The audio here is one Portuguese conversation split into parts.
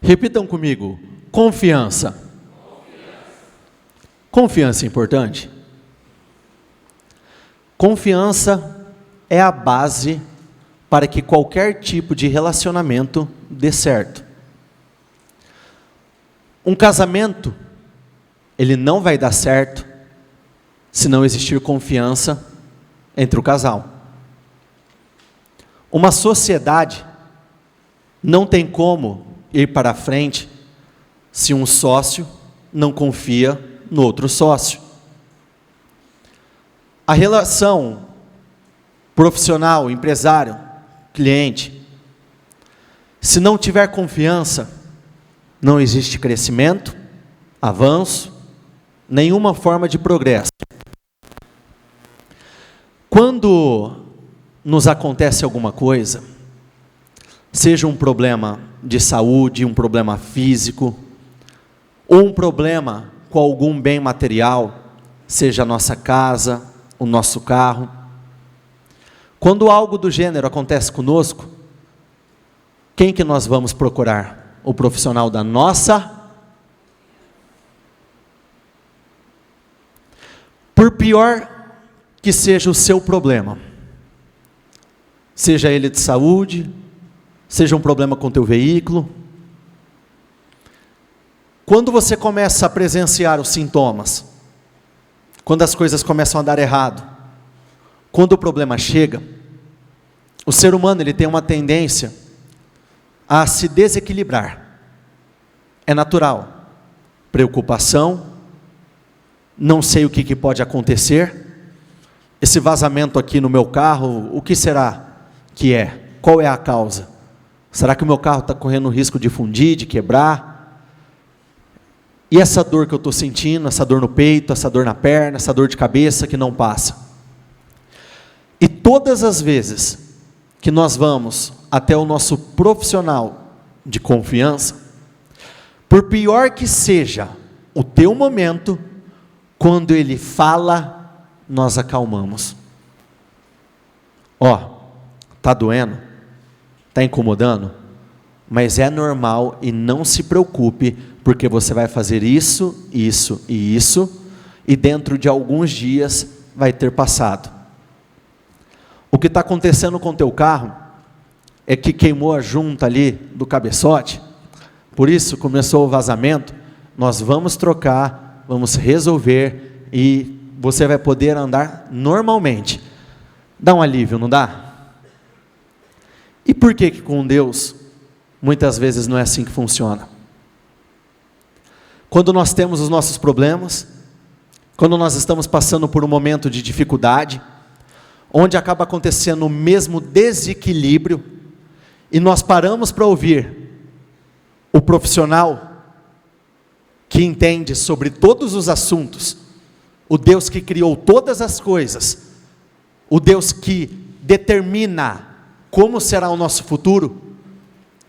Repitam comigo: confiança. Confiança é importante? Confiança é a base para que qualquer tipo de relacionamento dê certo. Um casamento, ele não vai dar certo se não existir confiança entre o casal. Uma sociedade não tem como ir para frente se um sócio não confia no outro sócio. A relação profissional, empresário, cliente, se não tiver confiança, não existe crescimento, avanço, nenhuma forma de progresso. Quando nos acontece alguma coisa, seja um problema de saúde, um problema físico, ou um problema com algum bem material, seja a nossa casa, o nosso carro. Quando algo do gênero acontece conosco, quem que nós vamos procurar? O profissional da nossa? Por pior que seja o seu problema, seja ele de saúde, seja um problema com o teu veículo, quando você começa a presenciar os sintomas, quando as coisas começam a dar errado, quando o problema chega, o ser humano ele tem uma tendência a se desequilibrar. É natural. Preocupação, não sei o que pode acontecer, esse vazamento aqui no meu carro, o que será que é? Qual é a causa? Será que o meu carro está correndo risco de fundir, de quebrar? E essa dor que eu estou sentindo, essa dor no peito, essa dor na perna, essa dor de cabeça que não passa. E todas as vezes que nós vamos até o nosso profissional de confiança, por pior que seja o teu momento, quando ele fala, nós acalmamos. Está doendo? Está incomodando? Mas é normal e não se preocupe, porque você vai fazer isso, isso e isso, e dentro de alguns dias vai ter passado. O que está acontecendo com o teu carro é que queimou a junta ali do cabeçote, por isso começou o vazamento. Nós vamos trocar, vamos resolver e você vai poder andar normalmente. Dá um alívio, não dá? E por que com Deus muitas vezes não é assim que funciona? Quando nós temos os nossos problemas, quando nós estamos passando por um momento de dificuldade, onde acaba acontecendo o mesmo desequilíbrio, e nós paramos para ouvir o profissional que entende sobre todos os assuntos, o Deus que criou todas as coisas, o Deus que determina como será o nosso futuro,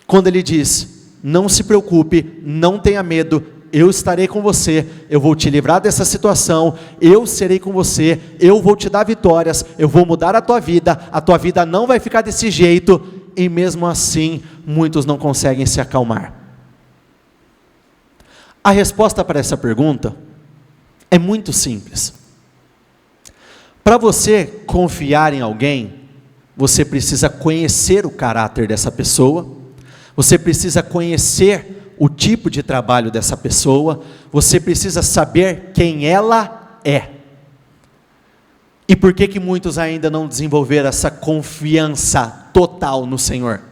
quando Ele diz: não se preocupe, não tenha medo, eu estarei com você, eu vou te livrar dessa situação, eu serei com você, eu vou te dar vitórias, eu vou mudar a tua vida não vai ficar desse jeito, e mesmo assim, muitos não conseguem se acalmar. A resposta para essa pergunta é muito simples. Para você confiar em alguém, você precisa conhecer o caráter dessa pessoa, você precisa conhecer o tipo de trabalho dessa pessoa, você precisa saber quem ela é. E por que muitos ainda não desenvolveram essa confiança total no Senhor?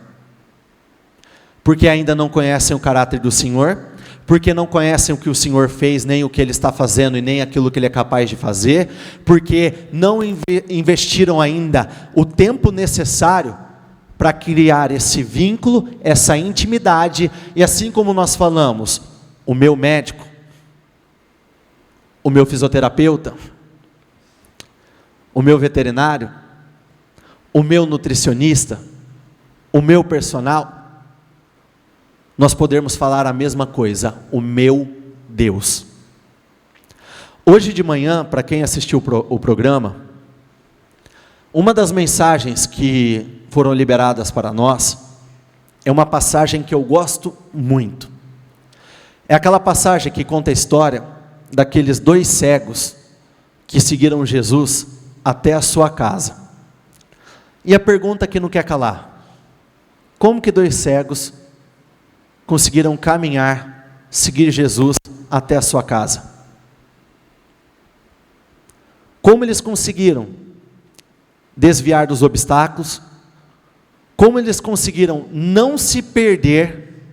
Porque ainda não conhecem o caráter do Senhor, porque não conhecem o que o Senhor fez, nem o que Ele está fazendo, e nem aquilo que Ele é capaz de fazer, porque não investiram ainda o tempo necessário para criar esse vínculo, essa intimidade. E assim como nós falamos, o meu médico, o meu fisioterapeuta, o meu veterinário, o meu nutricionista, o meu personal, nós podemos falar a mesma coisa: o meu Deus. Hoje de manhã, para quem assistiu o programa, uma das mensagens que foram liberadas para nós, é uma passagem que eu gosto muito. É aquela passagem que conta a história daqueles 2 cegos que seguiram Jesus até a sua casa. E a pergunta que não quer calar: como que 2 cegos conseguiram caminhar, seguir Jesus até a sua casa? Como eles conseguiram desviar dos obstáculos? Como eles conseguiram não se perder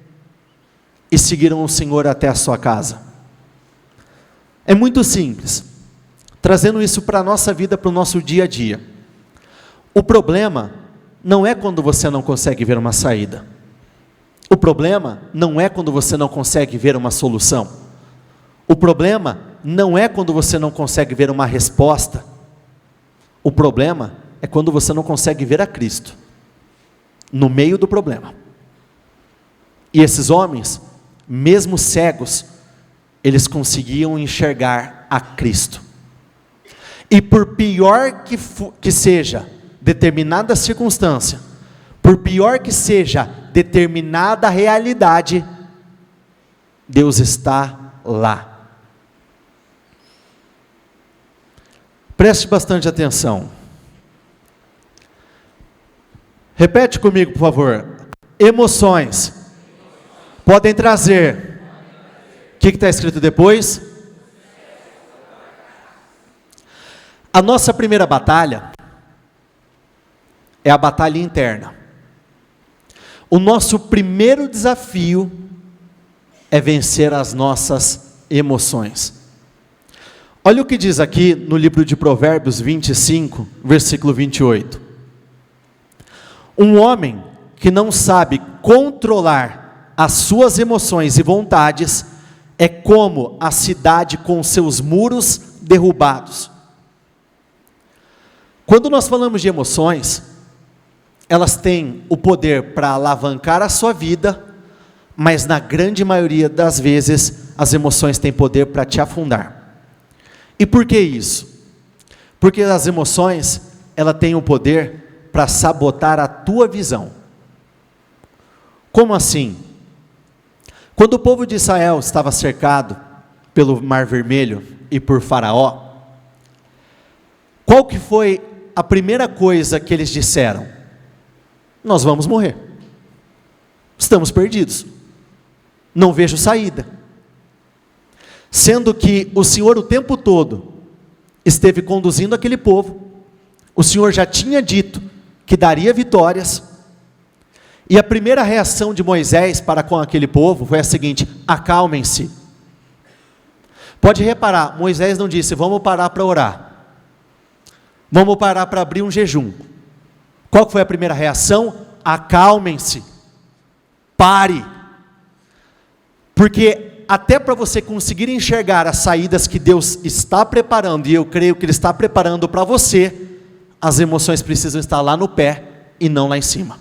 e seguiram o Senhor até a sua casa? É muito simples, trazendo isso para a nossa vida, para o nosso dia a dia. O problema não é quando você não consegue ver uma saída. O problema não é quando você não consegue ver uma solução. O problema não é quando você não consegue ver uma resposta. O problema é quando você não consegue ver a Cristo no meio do problema. E esses homens, mesmo cegos, eles conseguiam enxergar a Cristo. E por pior que seja determinada circunstância, por pior que seja determinada realidade, Deus está lá. Preste bastante atenção. Repete comigo, por favor. Emoções podem trazer. O que está escrito depois? A nossa primeira batalha é a batalha interna. O nosso primeiro desafio é vencer as nossas emoções. Olha o que diz aqui no livro de Provérbios 25, versículo 28. Um homem que não sabe controlar as suas emoções e vontades é como a cidade com seus muros derrubados. Quando nós falamos de emoções, elas têm o poder para alavancar a sua vida, mas na grande maioria das vezes, as emoções têm poder para te afundar. E por que isso? Porque as emoções, elas têm o poder para sabotar a tua visão. Como assim? Quando o povo de Israel estava cercado pelo Mar Vermelho e por Faraó, qual que foi a primeira coisa que eles disseram? Nós vamos morrer. Estamos perdidos. Não vejo saída. Sendo que o Senhor o tempo todo esteve conduzindo aquele povo, o Senhor já tinha dito que daria vitórias, e a primeira reação de Moisés para com aquele povo foi a seguinte: acalmem-se. Pode reparar, Moisés não disse, vamos parar para orar, vamos parar para abrir um jejum. Qual foi a primeira reação? Acalmem-se, pare, porque até para você conseguir enxergar as saídas que Deus está preparando, e eu creio que Ele está preparando para você, as emoções precisam estar lá no pé e não lá em cima.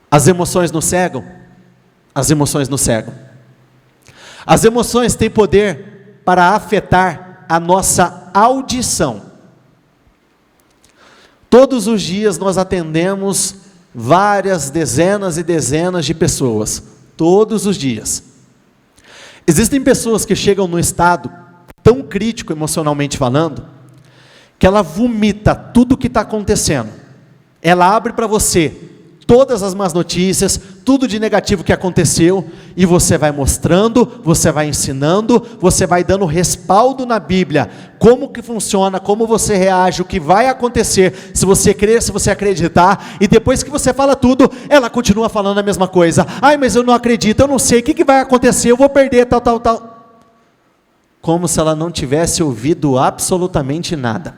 As emoções nos cegam? As emoções nos cegam. As emoções têm poder para afetar a nossa audição. Todos os dias nós atendemos várias dezenas e dezenas de pessoas. Todos os dias. Existem pessoas que chegam num estado tão crítico emocionalmente falando, que ela vomita tudo o que está acontecendo. Ela abre para você todas as más notícias, tudo de negativo que aconteceu, e você vai mostrando, você vai ensinando, você vai dando respaldo na Bíblia, como que funciona, como você reage, o que vai acontecer, se você crer, se você acreditar, e depois que você fala tudo, ela continua falando a mesma coisa. Ai, mas eu não acredito, eu não sei, o que vai acontecer, eu vou perder, tal. Como se ela não tivesse ouvido absolutamente nada.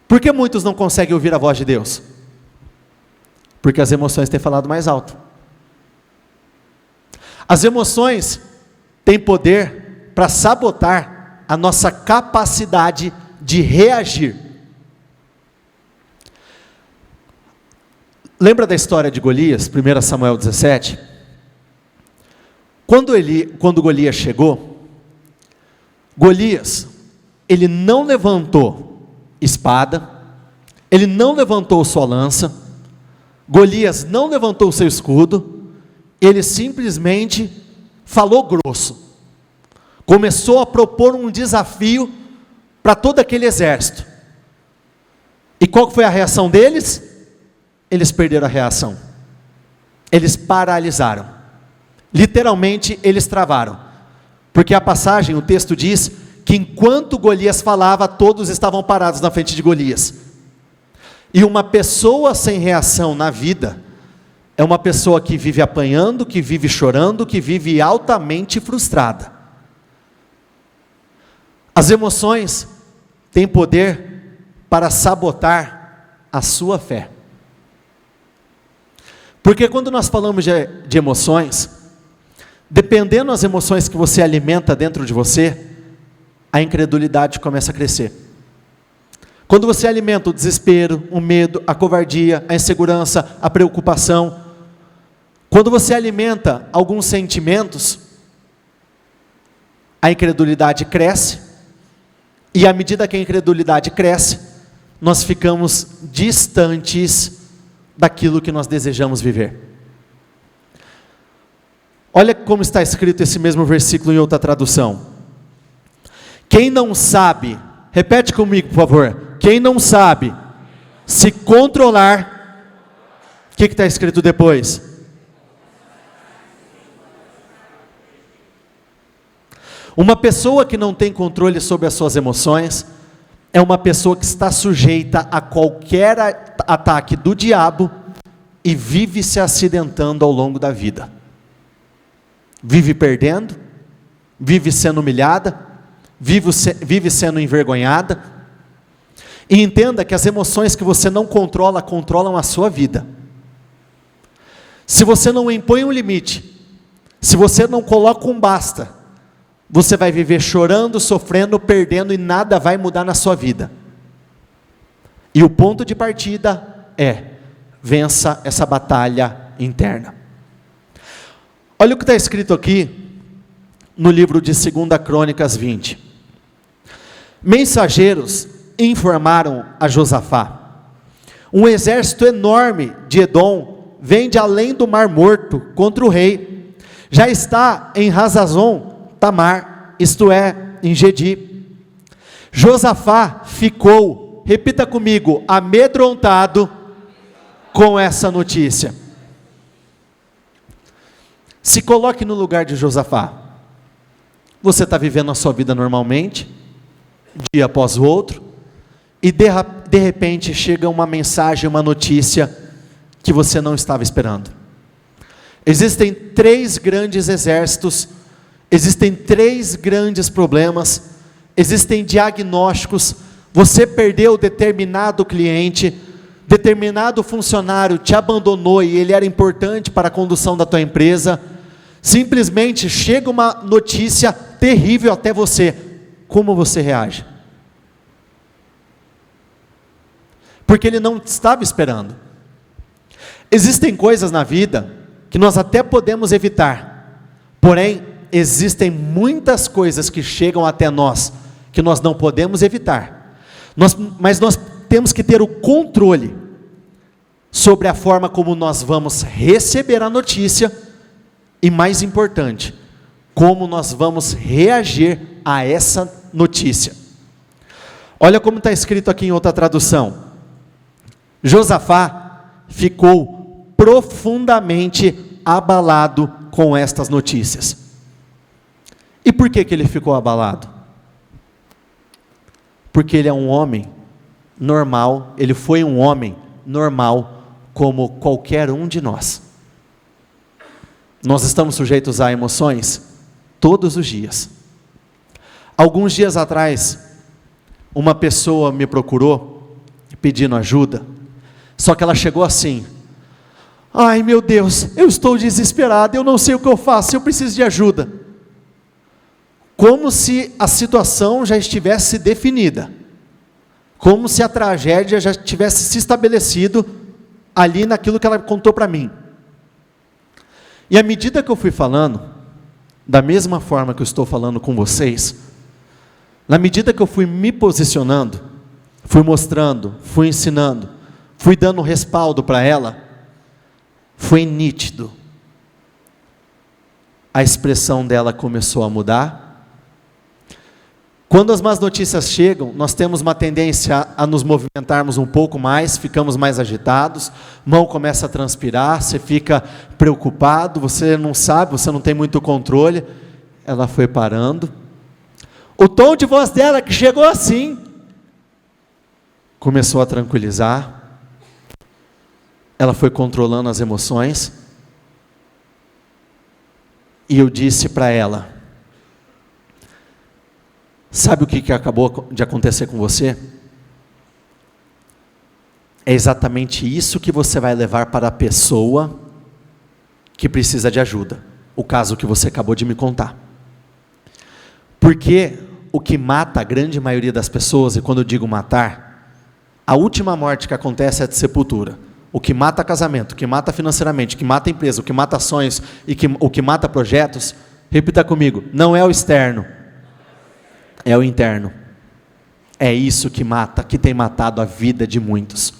Por que muitos não conseguem ouvir a voz de Deus? Porque as emoções têm falado mais alto. As emoções têm poder para sabotar a nossa capacidade de reagir. Lembra da história de Golias, 1 Samuel 17? Quando Golias chegou, Golias, ele não levantou espada, ele não levantou sua lança, Golias não levantou o seu escudo, ele simplesmente falou grosso. Começou a propor um desafio para todo aquele exército. E qual foi a reação deles? Eles perderam a reação. Eles paralisaram. Literalmente, eles travaram. Porque a passagem, o texto diz que enquanto Golias falava, todos estavam parados na frente de Golias. E uma pessoa sem reação na vida é uma pessoa que vive apanhando, que vive chorando, que vive altamente frustrada. As emoções têm poder para sabotar a sua fé. Porque quando nós falamos de emoções, dependendo das emoções que você alimenta dentro de você, a incredulidade começa a crescer. Quando você alimenta o desespero, o medo, a covardia, a insegurança, a preocupação, quando você alimenta alguns sentimentos, a incredulidade cresce, e à medida que a incredulidade cresce, nós ficamos distantes daquilo que nós desejamos viver. Olha como está escrito esse mesmo versículo em outra tradução. Quem não sabe, repete comigo por favor, quem não sabe se controlar, o que está escrito depois? Uma pessoa que não tem controle sobre as suas emoções, é uma pessoa que está sujeita a qualquer ataque do diabo, e vive se acidentando ao longo da vida. Vive perdendo, vive sendo humilhada, vive sendo envergonhada. E entenda que as emoções que você não controla, controlam a sua vida. Se você não impõe um limite, se você não coloca um basta, você vai viver chorando, sofrendo, perdendo, e nada vai mudar na sua vida. E o ponto de partida é: vença essa batalha interna. Olha o que está escrito aqui no livro de 2 Crônicas 20. Mensageiros informaram a Josafá: um exército enorme de Edom vem de além do Mar Morto contra o rei. Já está em Hazazon Tamar, isto é, em Gedi. Josafá ficou, repita comigo, amedrontado com essa notícia. Se coloque no lugar de Josafá. Você está vivendo a sua vida normalmente, dia após o outro, e de repente chega uma mensagem, uma notícia que você não estava esperando. Existem 3 grandes exércitos, existem 3 grandes problemas, existem diagnósticos. Você perdeu determinado cliente, determinado funcionário te abandonou e ele era importante para a condução da tua empresa. Simplesmente chega uma notícia terrível até você. Como você reage? Porque ele não estava esperando. Existem coisas na vida que nós até podemos evitar, porém existem muitas coisas que chegam até nós que nós não podemos evitar. Mas nós temos que ter o controle sobre a forma como nós vamos receber a notícia e, mais importante, como nós vamos reagir a essa notícia. Olha como está escrito aqui em outra tradução. Josafá ficou profundamente abalado com estas notícias. E por que ele ficou abalado? Porque ele é um homem normal, ele foi um homem normal como qualquer um de nós. Nós estamos sujeitos a emoções todos os dias. Alguns dias atrás, uma pessoa me procurou pedindo ajuda, só que ela chegou assim: ai meu Deus, eu estou desesperado, eu não sei o que eu faço, eu preciso de ajuda. Como se a situação já estivesse definida, como se a tragédia já tivesse se estabelecido ali naquilo que ela contou para mim. E à medida que eu fui falando, da mesma forma que eu estou falando com vocês, na medida que eu fui me posicionando, fui mostrando, fui ensinando, fui dando respaldo para ela, foi nítido a expressão dela começou a mudar. Quando as más notícias chegam, nós temos uma tendência a nos movimentarmos um pouco mais, ficamos mais agitados, mão começa a transpirar, você fica preocupado, você não sabe, você não tem muito controle. Ela foi parando. O tom de voz dela, que chegou assim, começou a tranquilizar. Ela foi controlando as emoções. E eu disse para ela: sabe o que acabou de acontecer com você? É exatamente isso que você vai levar para a pessoa que precisa de ajuda. O caso que você acabou de me contar. Porque o que mata a grande maioria das pessoas, e quando eu digo matar, a última morte que acontece é de sepultura. O que mata casamento, o que mata financeiramente, o que mata empresa, o que mata sonhos e o que mata projetos, repita comigo, não é o externo, é o interno. É isso que mata, que tem matado a vida de muitos.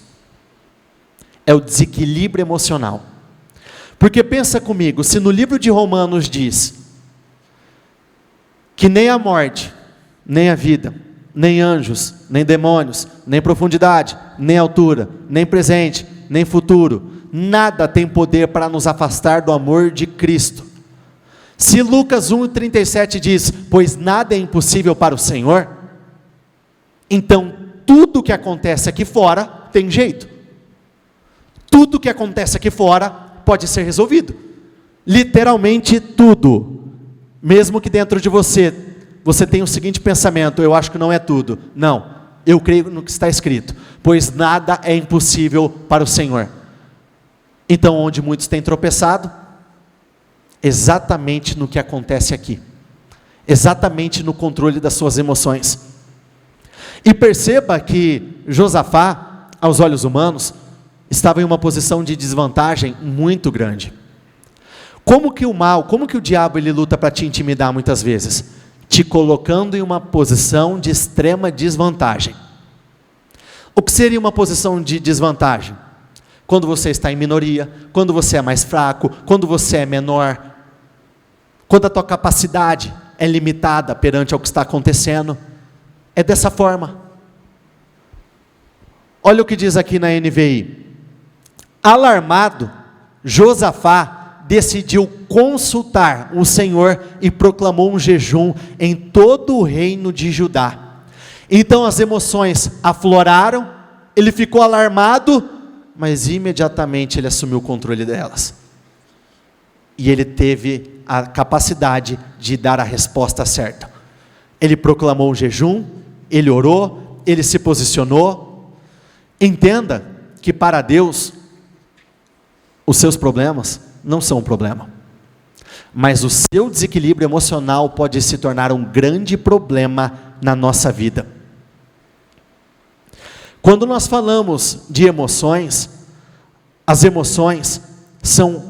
É o desequilíbrio emocional. Porque pensa comigo, se no livro de Romanos diz que nem a morte, nem a vida, nem anjos, nem demônios, nem profundidade, nem altura, nem presente, nem futuro, nada tem poder para nos afastar do amor de Cristo. Se Lucas 1,37 diz, pois nada é impossível para o Senhor, então tudo que acontece aqui fora tem jeito. Tudo que acontece aqui fora pode ser resolvido. Literalmente tudo. Mesmo que dentro de você tenha o seguinte pensamento, eu acho que não é tudo. Não, eu creio no que está escrito, pois nada é impossível para o Senhor. Então, onde muitos têm tropeçado, exatamente no que acontece aqui, exatamente no controle das suas emoções. E perceba que Josafá, aos olhos humanos, estava em uma posição de desvantagem muito grande. Como que o mal, como que o diabo ele luta para te intimidar muitas vezes? Te colocando em uma posição de extrema desvantagem. O que seria uma posição de desvantagem? Quando você está em minoria, quando você é mais fraco, quando você é menor, quando a tua capacidade é limitada perante ao que está acontecendo. É dessa forma. Olha o que diz aqui na NVI. Alarmado, Josafá decidiu consultar o Senhor e proclamou um jejum em todo o reino de Judá. Então as emoções afloraram, ele ficou alarmado, mas imediatamente ele assumiu o controle delas. E ele teve a capacidade de dar a resposta certa. Ele proclamou um jejum, ele orou, ele se posicionou. Entenda que para Deus, os seus problemas não são um problema, mas o seu desequilíbrio emocional pode se tornar um grande problema na nossa vida. Quando nós falamos de emoções, as emoções são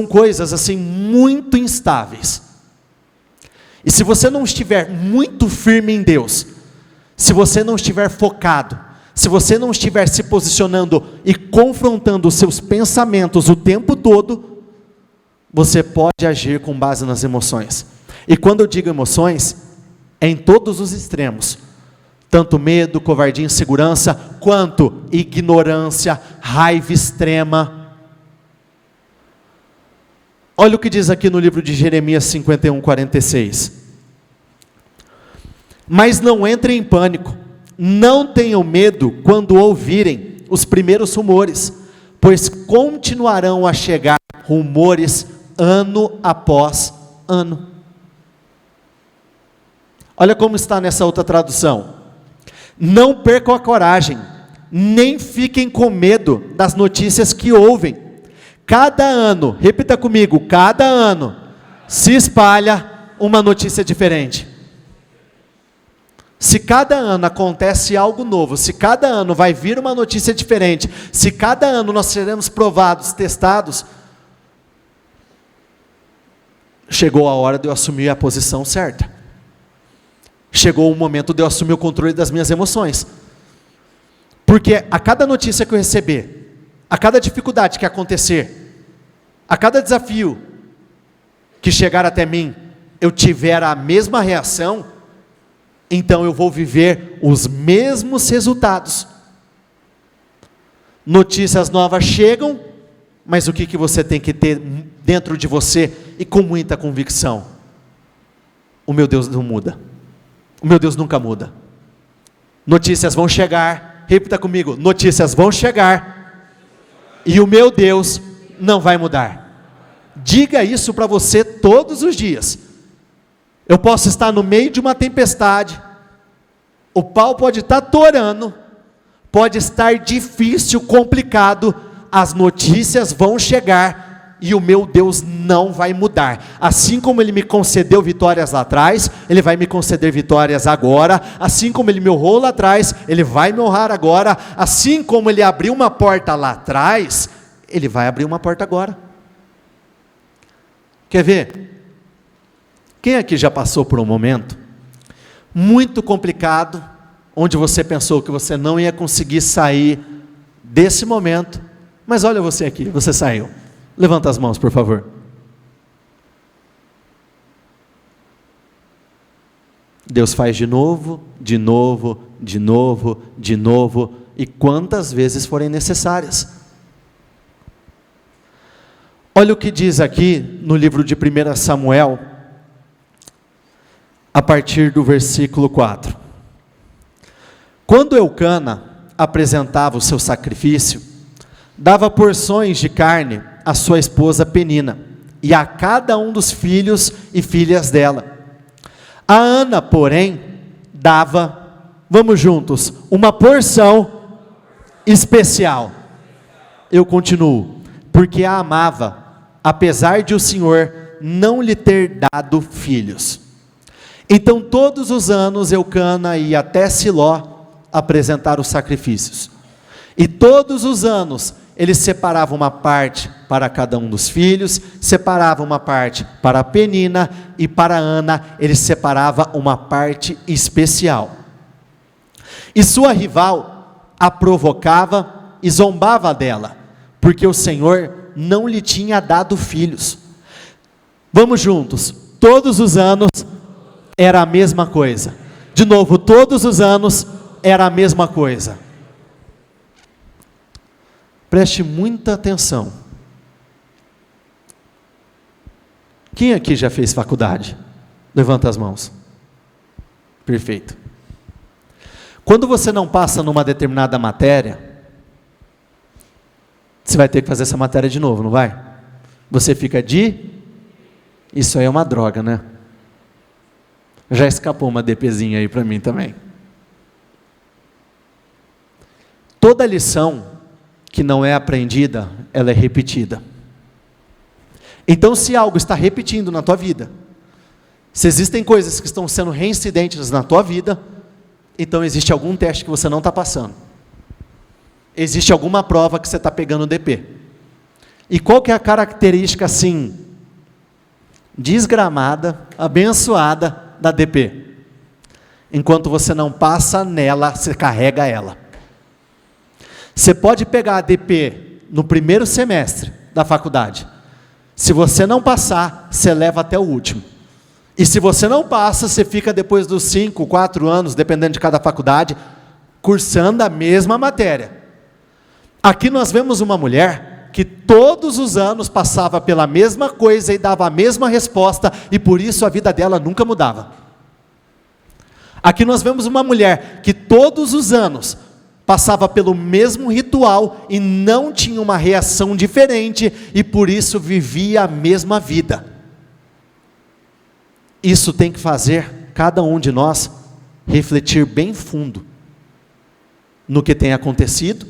coisas assim muito instáveis, e se você não estiver muito firme em Deus, se você não estiver focado, se você não estiver se posicionando e confrontando os seus pensamentos o tempo todo, você pode agir com base nas emoções. E quando eu digo emoções, é em todos os extremos. Tanto medo, covardia, insegurança, quanto ignorância, raiva extrema. Olha o que diz aqui no livro de Jeremias 51:46. Mas não entrem em pânico. Não tenham medo quando ouvirem os primeiros rumores, pois continuarão a chegar rumores ano após ano. Olha como está nessa outra tradução. Não percam a coragem, nem fiquem com medo das notícias que ouvem. Cada ano, repita comigo, cada ano se espalha uma notícia diferente. Se cada ano acontece algo novo, se cada ano vai vir uma notícia diferente, se cada ano nós seremos provados, testados, chegou a hora de eu assumir a posição certa. Chegou o momento de eu assumir o controle das minhas emoções. Porque a cada notícia que eu receber, a cada dificuldade que acontecer, a cada desafio, que chegar até mim, eu tiver a mesma reação, então eu vou viver os mesmos resultados. Notícias novas chegam, mas o que você tem que ter dentro de você e com muita convicção? O meu Deus não muda. O meu Deus nunca muda. Notícias vão chegar, repita comigo, notícias vão chegar, e o meu Deus não vai mudar. Diga isso para você todos os dias. Eu posso estar no meio de uma tempestade, o pau pode estar torando, pode estar difícil, complicado, as notícias vão chegar, e o meu Deus não vai mudar. Assim como Ele me concedeu vitórias lá atrás, Ele vai me conceder vitórias agora. Assim como Ele me honrou lá atrás, Ele vai me honrar agora. Assim como Ele abriu uma porta lá atrás, Ele vai abrir uma porta agora. Quer ver? Quem aqui já passou por um momento muito complicado, onde você pensou que você não ia conseguir sair desse momento, mas olha você aqui, você saiu. Levanta as mãos, por favor. Deus faz de novo, de novo, de novo, de novo, e quantas vezes forem necessárias. Olha o que diz aqui no livro de 1 Samuel, a partir do versículo 4. Quando Eucana apresentava o seu sacrifício, dava porções de carne à sua esposa Penina, e a cada um dos filhos e filhas dela. A Ana, porém, dava, vamos juntos, uma porção especial. Eu continuo, porque a amava, apesar de o Senhor não lhe ter dado filhos. Então todos os anos Eucana ia até Siló apresentar os sacrifícios, e todos os anos ele separava uma parte para cada um dos filhos, separava uma parte para Penina, e para Ana ele separava uma parte especial. E sua rival a provocava e zombava dela, porque o Senhor não lhe tinha dado filhos. Vamos juntos, todos os anos era a mesma coisa. De novo, todos os anos era a mesma coisa. Preste muita atenção. Quem aqui já fez faculdade? Levanta as mãos. Perfeito. Quando você não passa numa determinada matéria, você vai ter que fazer essa matéria de novo, não vai? Você fica Isso aí é uma droga, né? Já escapou uma DPzinha aí para mim também. Toda lição que não é aprendida, ela é repetida. Então, se algo está repetindo na tua vida, se existem coisas que estão sendo reincidentes na tua vida, então existe algum teste que você não está passando. Existe alguma prova que você está pegando DP. E qual que é a característica assim, desgramada, abençoada da DP? Enquanto você não passa nela, você carrega ela. Você pode pegar a DP no primeiro semestre da faculdade. Se você não passar, você leva até o último. E se você não passa, você fica depois dos 5, 4 anos, dependendo de cada faculdade, cursando a mesma matéria. Aqui nós vemos uma mulher que todos os anos passava pela mesma coisa e dava a mesma resposta, e por isso a vida dela nunca mudava. Aqui nós vemos uma mulher que todos os anos passava pelo mesmo ritual e não tinha uma reação diferente, e por isso vivia a mesma vida. Isso tem que fazer cada um de nós refletir bem fundo no que tem acontecido,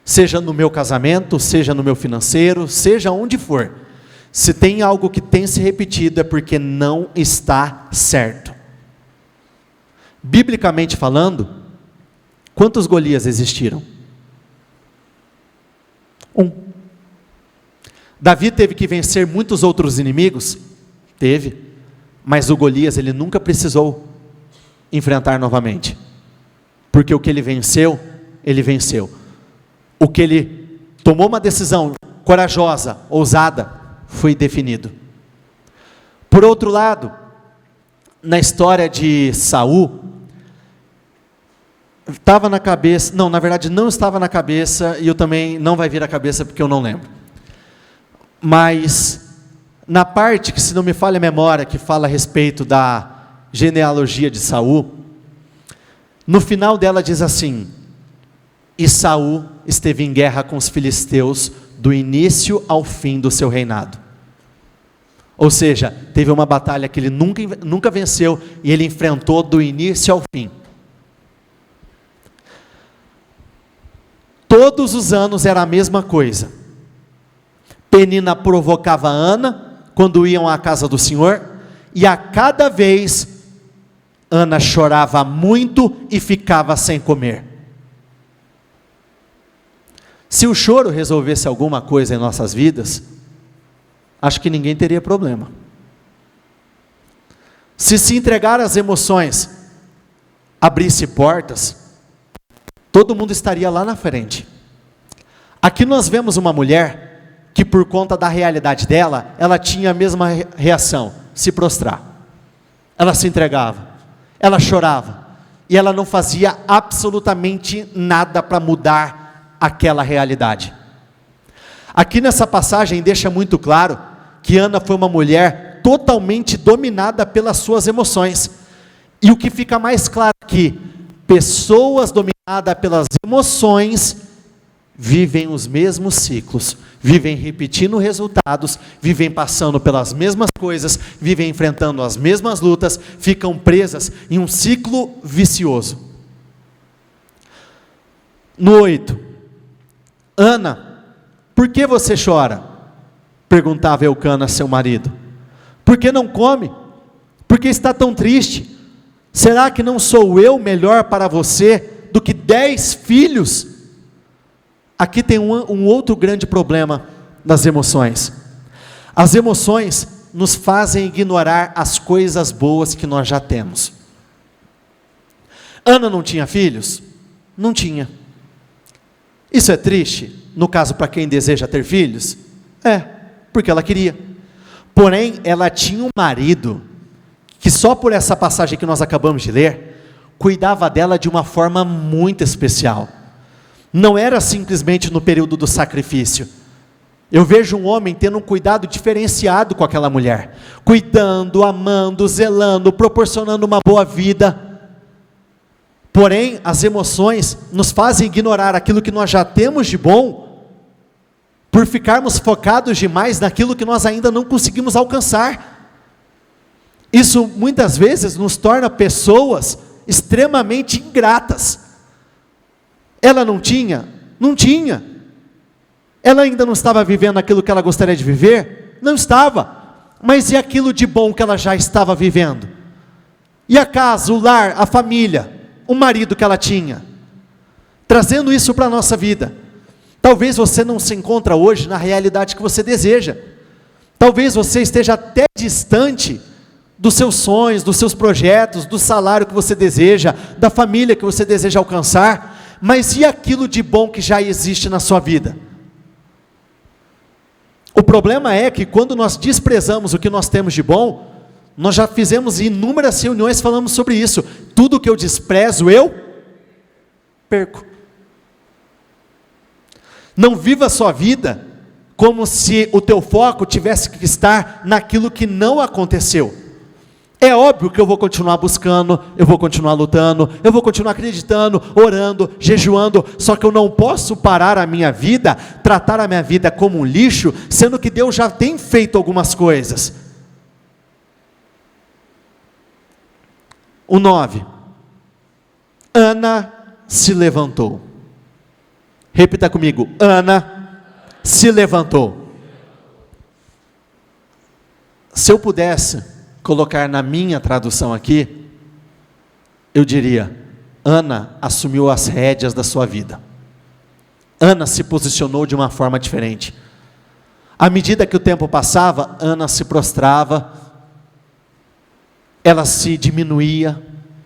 seja no meu casamento, seja no meu financeiro, seja onde for. Se tem algo que tem se repetido, é porque não está certo. Biblicamente falando, quantos Golias existiram? 1. Davi teve que vencer muitos outros inimigos? Teve. Mas o Golias, ele nunca precisou enfrentar novamente. Porque o que ele venceu, ele venceu. O que ele tomou uma decisão corajosa, ousada, foi definido. Por outro lado, na história de Saul, estava na cabeça, não, na verdade não estava na cabeça, e eu também não vai vir à cabeça porque eu não lembro. Mas, na parte que, se não me falha a memória, que fala a respeito da genealogia de Saul, no final dela diz assim: e Saul esteve em guerra com os filisteus do início ao fim do seu reinado. Ou seja, teve uma batalha que ele nunca venceu, e ele enfrentou do início ao fim. Todos os anos era a mesma coisa. Penina provocava Ana, quando iam à casa do Senhor, e a cada vez, Ana chorava muito e ficava sem comer. Se o choro resolvesse alguma coisa em nossas vidas, acho que ninguém teria problema. Se entregar às emoções abrisse portas, todo mundo estaria lá na frente. Aqui nós vemos uma mulher que, por conta da realidade dela, ela tinha a mesma reação: se prostrar. Ela se entregava, ela chorava, e ela não fazia absolutamente nada para mudar aquela realidade. Aqui nessa passagem deixa muito claro que Ana foi uma mulher totalmente dominada pelas suas emoções. E o que fica mais claro aqui: pessoas dominadas pelas emoções vivem os mesmos ciclos, vivem repetindo resultados, vivem passando pelas mesmas coisas, vivem enfrentando as mesmas lutas, ficam presas em um ciclo vicioso. No 8, Ana, por que você chora? Perguntava Eucana a seu marido. Por que não come? Por que está tão triste? Será que não sou eu melhor para você do que 10 filhos? Aqui tem um outro grande problema das emoções. As emoções nos fazem ignorar as coisas boas que nós já temos. Ana não tinha filhos? Não tinha. Isso é triste, no caso para quem deseja ter filhos? É, porque ela queria. Porém, ela tinha um marido que, só por essa passagem que nós acabamos de ler, cuidava dela de uma forma muito especial. Não era simplesmente no período do sacrifício. Eu vejo um homem tendo um cuidado diferenciado com aquela mulher, cuidando, amando, zelando, proporcionando uma boa vida. Porém, as emoções nos fazem ignorar aquilo que nós já temos de bom, por ficarmos focados demais naquilo que nós ainda não conseguimos alcançar. Isso muitas vezes nos torna pessoas extremamente ingratas. Ela não tinha? Não tinha. Ela ainda não estava vivendo aquilo que ela gostaria de viver? Não estava. Mas e aquilo de bom que ela já estava vivendo? E a casa, o lar, a família, o marido que ela tinha? Trazendo isso para a nossa vida. Talvez você não se encontre hoje na realidade que você deseja. Talvez você esteja até distante dos seus sonhos, dos seus projetos, do salário que você deseja, da família que você deseja alcançar. Mas e aquilo de bom que já existe na sua vida? O problema é que quando nós desprezamos o que nós temos de bom, nós já fizemos inúmeras reuniões falando sobre isso. Tudo que eu desprezo, eu perco. Não viva a sua vida como se o teu foco tivesse que estar naquilo que não aconteceu. É óbvio que eu vou continuar buscando, eu vou continuar lutando, eu vou continuar acreditando, orando, jejuando, só que eu não posso parar a minha vida, tratar a minha vida como um lixo, sendo que Deus já tem feito algumas coisas. O 9. Ana se levantou. Repita comigo: Ana se levantou. Se eu pudesse colocar na minha tradução aqui, eu diria: Ana assumiu as rédeas da sua vida. Ana se posicionou de uma forma diferente. À medida que o tempo passava, Ana se prostrava, ela se diminuía,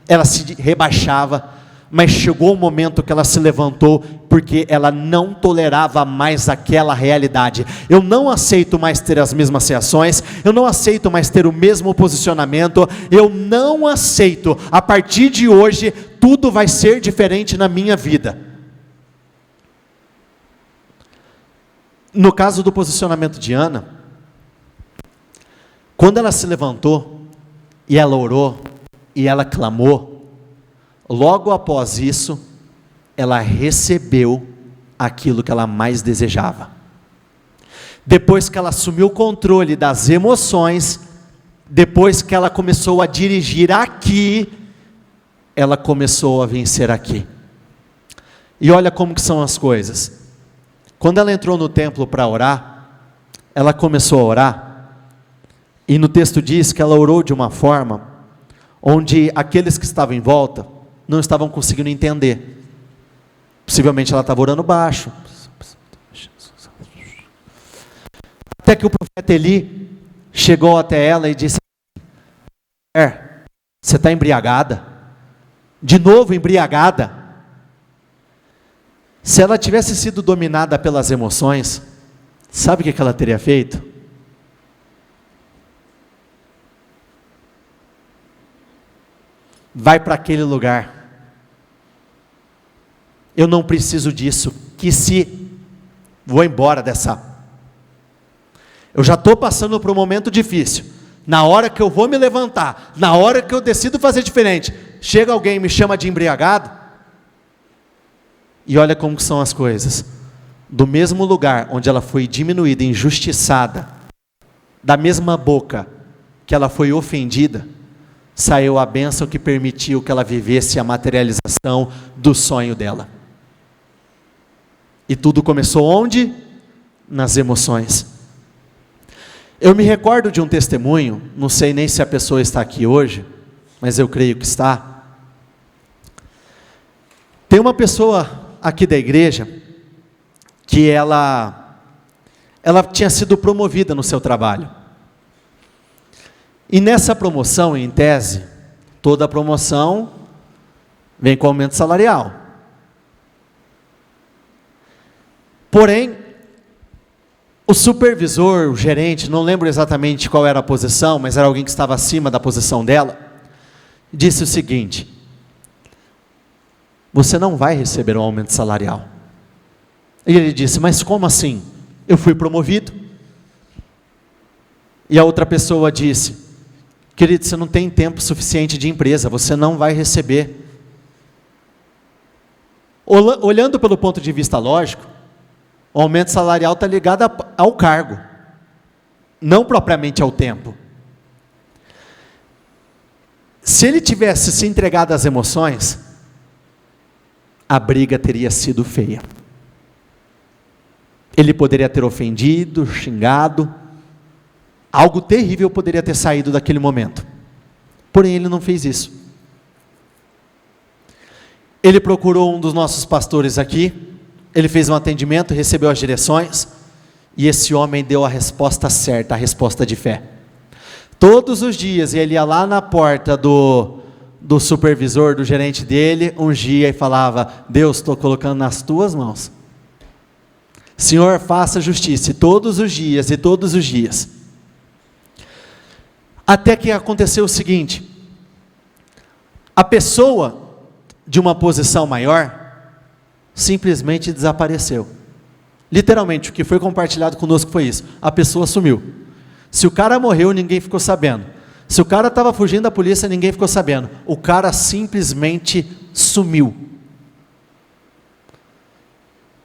ela se rebaixava, mas chegou o momento que ela se levantou, porque ela não tolerava mais aquela realidade. Eu não aceito mais ter as mesmas reações, eu não aceito mais ter o mesmo posicionamento, eu não aceito, a partir de hoje, tudo vai ser diferente na minha vida. No caso do posicionamento de Ana, quando ela se levantou, e ela orou, e ela clamou, logo após isso, ela recebeu aquilo que ela mais desejava. Depois que ela assumiu o controle das emoções, depois que ela começou a dirigir aqui, ela começou a vencer aqui. E olha como que são as coisas. Quando ela entrou no templo para orar, ela começou a orar, e no texto diz que ela orou de uma forma, onde aqueles que estavam em volta, não estavam conseguindo entender. Possivelmente ela estava orando baixo. Até que o profeta Eli chegou até ela e disse: você está embriagada? De novo embriagada? Se ela tivesse sido dominada pelas emoções, sabe o que ela teria feito? Vai para aquele lugar. Eu não preciso disso, vou embora dessa. Eu já estou passando por um momento difícil. Na hora que eu vou me levantar, na hora que eu decido fazer diferente, chega alguém e me chama de embriagado. E olha como são as coisas. Do mesmo lugar onde ela foi diminuída, injustiçada, da mesma boca que ela foi ofendida, saiu a bênção que permitiu que ela vivesse a materialização do sonho dela. E tudo começou onde? Nas emoções. Eu me recordo de um testemunho, não sei nem se a pessoa está aqui hoje, mas eu creio que está. Tem uma pessoa aqui da igreja, que ela tinha sido promovida no seu trabalho. E nessa promoção, em tese, toda promoção vem com aumento salarial. Porém, o supervisor, o gerente, não lembro exatamente qual era a posição, mas era alguém que estava acima da posição dela, disse o seguinte: você não vai receber um aumento salarial. E ele disse: mas como assim? Eu fui promovido. E a outra pessoa disse: querido, você não tem tempo suficiente de empresa, você não vai receber. Olhando pelo ponto de vista lógico, o aumento salarial está ligado ao cargo, não propriamente ao tempo. Se ele tivesse se entregado às emoções, a briga teria sido feia. Ele poderia ter ofendido, xingado, algo terrível poderia ter saído daquele momento. Porém, ele não fez isso. Ele procurou um dos nossos pastores aqui, ele fez um atendimento, recebeu as direções, e esse homem deu a resposta certa, a resposta de fé. Todos os dias ele ia lá na porta do supervisor, do gerente dele, ungia e falava: Deus, estou colocando nas tuas mãos. Senhor, faça justiça, todos os dias e todos os dias. Até que aconteceu o seguinte: a pessoa de uma posição maior simplesmente desapareceu. Literalmente, o que foi compartilhado conosco foi isso: a pessoa sumiu. Se o cara morreu, ninguém ficou sabendo. Se o cara estava fugindo da polícia, ninguém ficou sabendo. O cara simplesmente sumiu.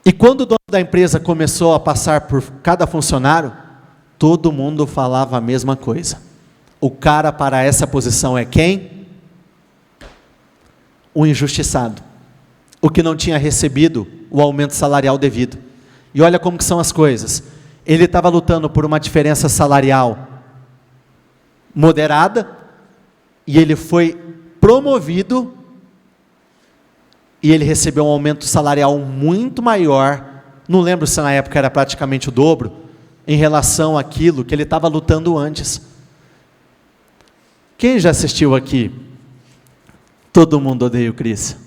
E quando o dono da empresa começou a passar por cada funcionário, todo mundo falava a mesma coisa: o cara para essa posição é quem? O injustiçado, o que não tinha recebido o aumento salarial devido. E olha como que são as coisas. Ele estava lutando por uma diferença salarial moderada, e ele foi promovido, e ele recebeu um aumento salarial muito maior, não lembro se na época era praticamente o dobro, em relação àquilo que ele estava lutando antes. Quem já assistiu aqui Todo Mundo Odeia o Chris?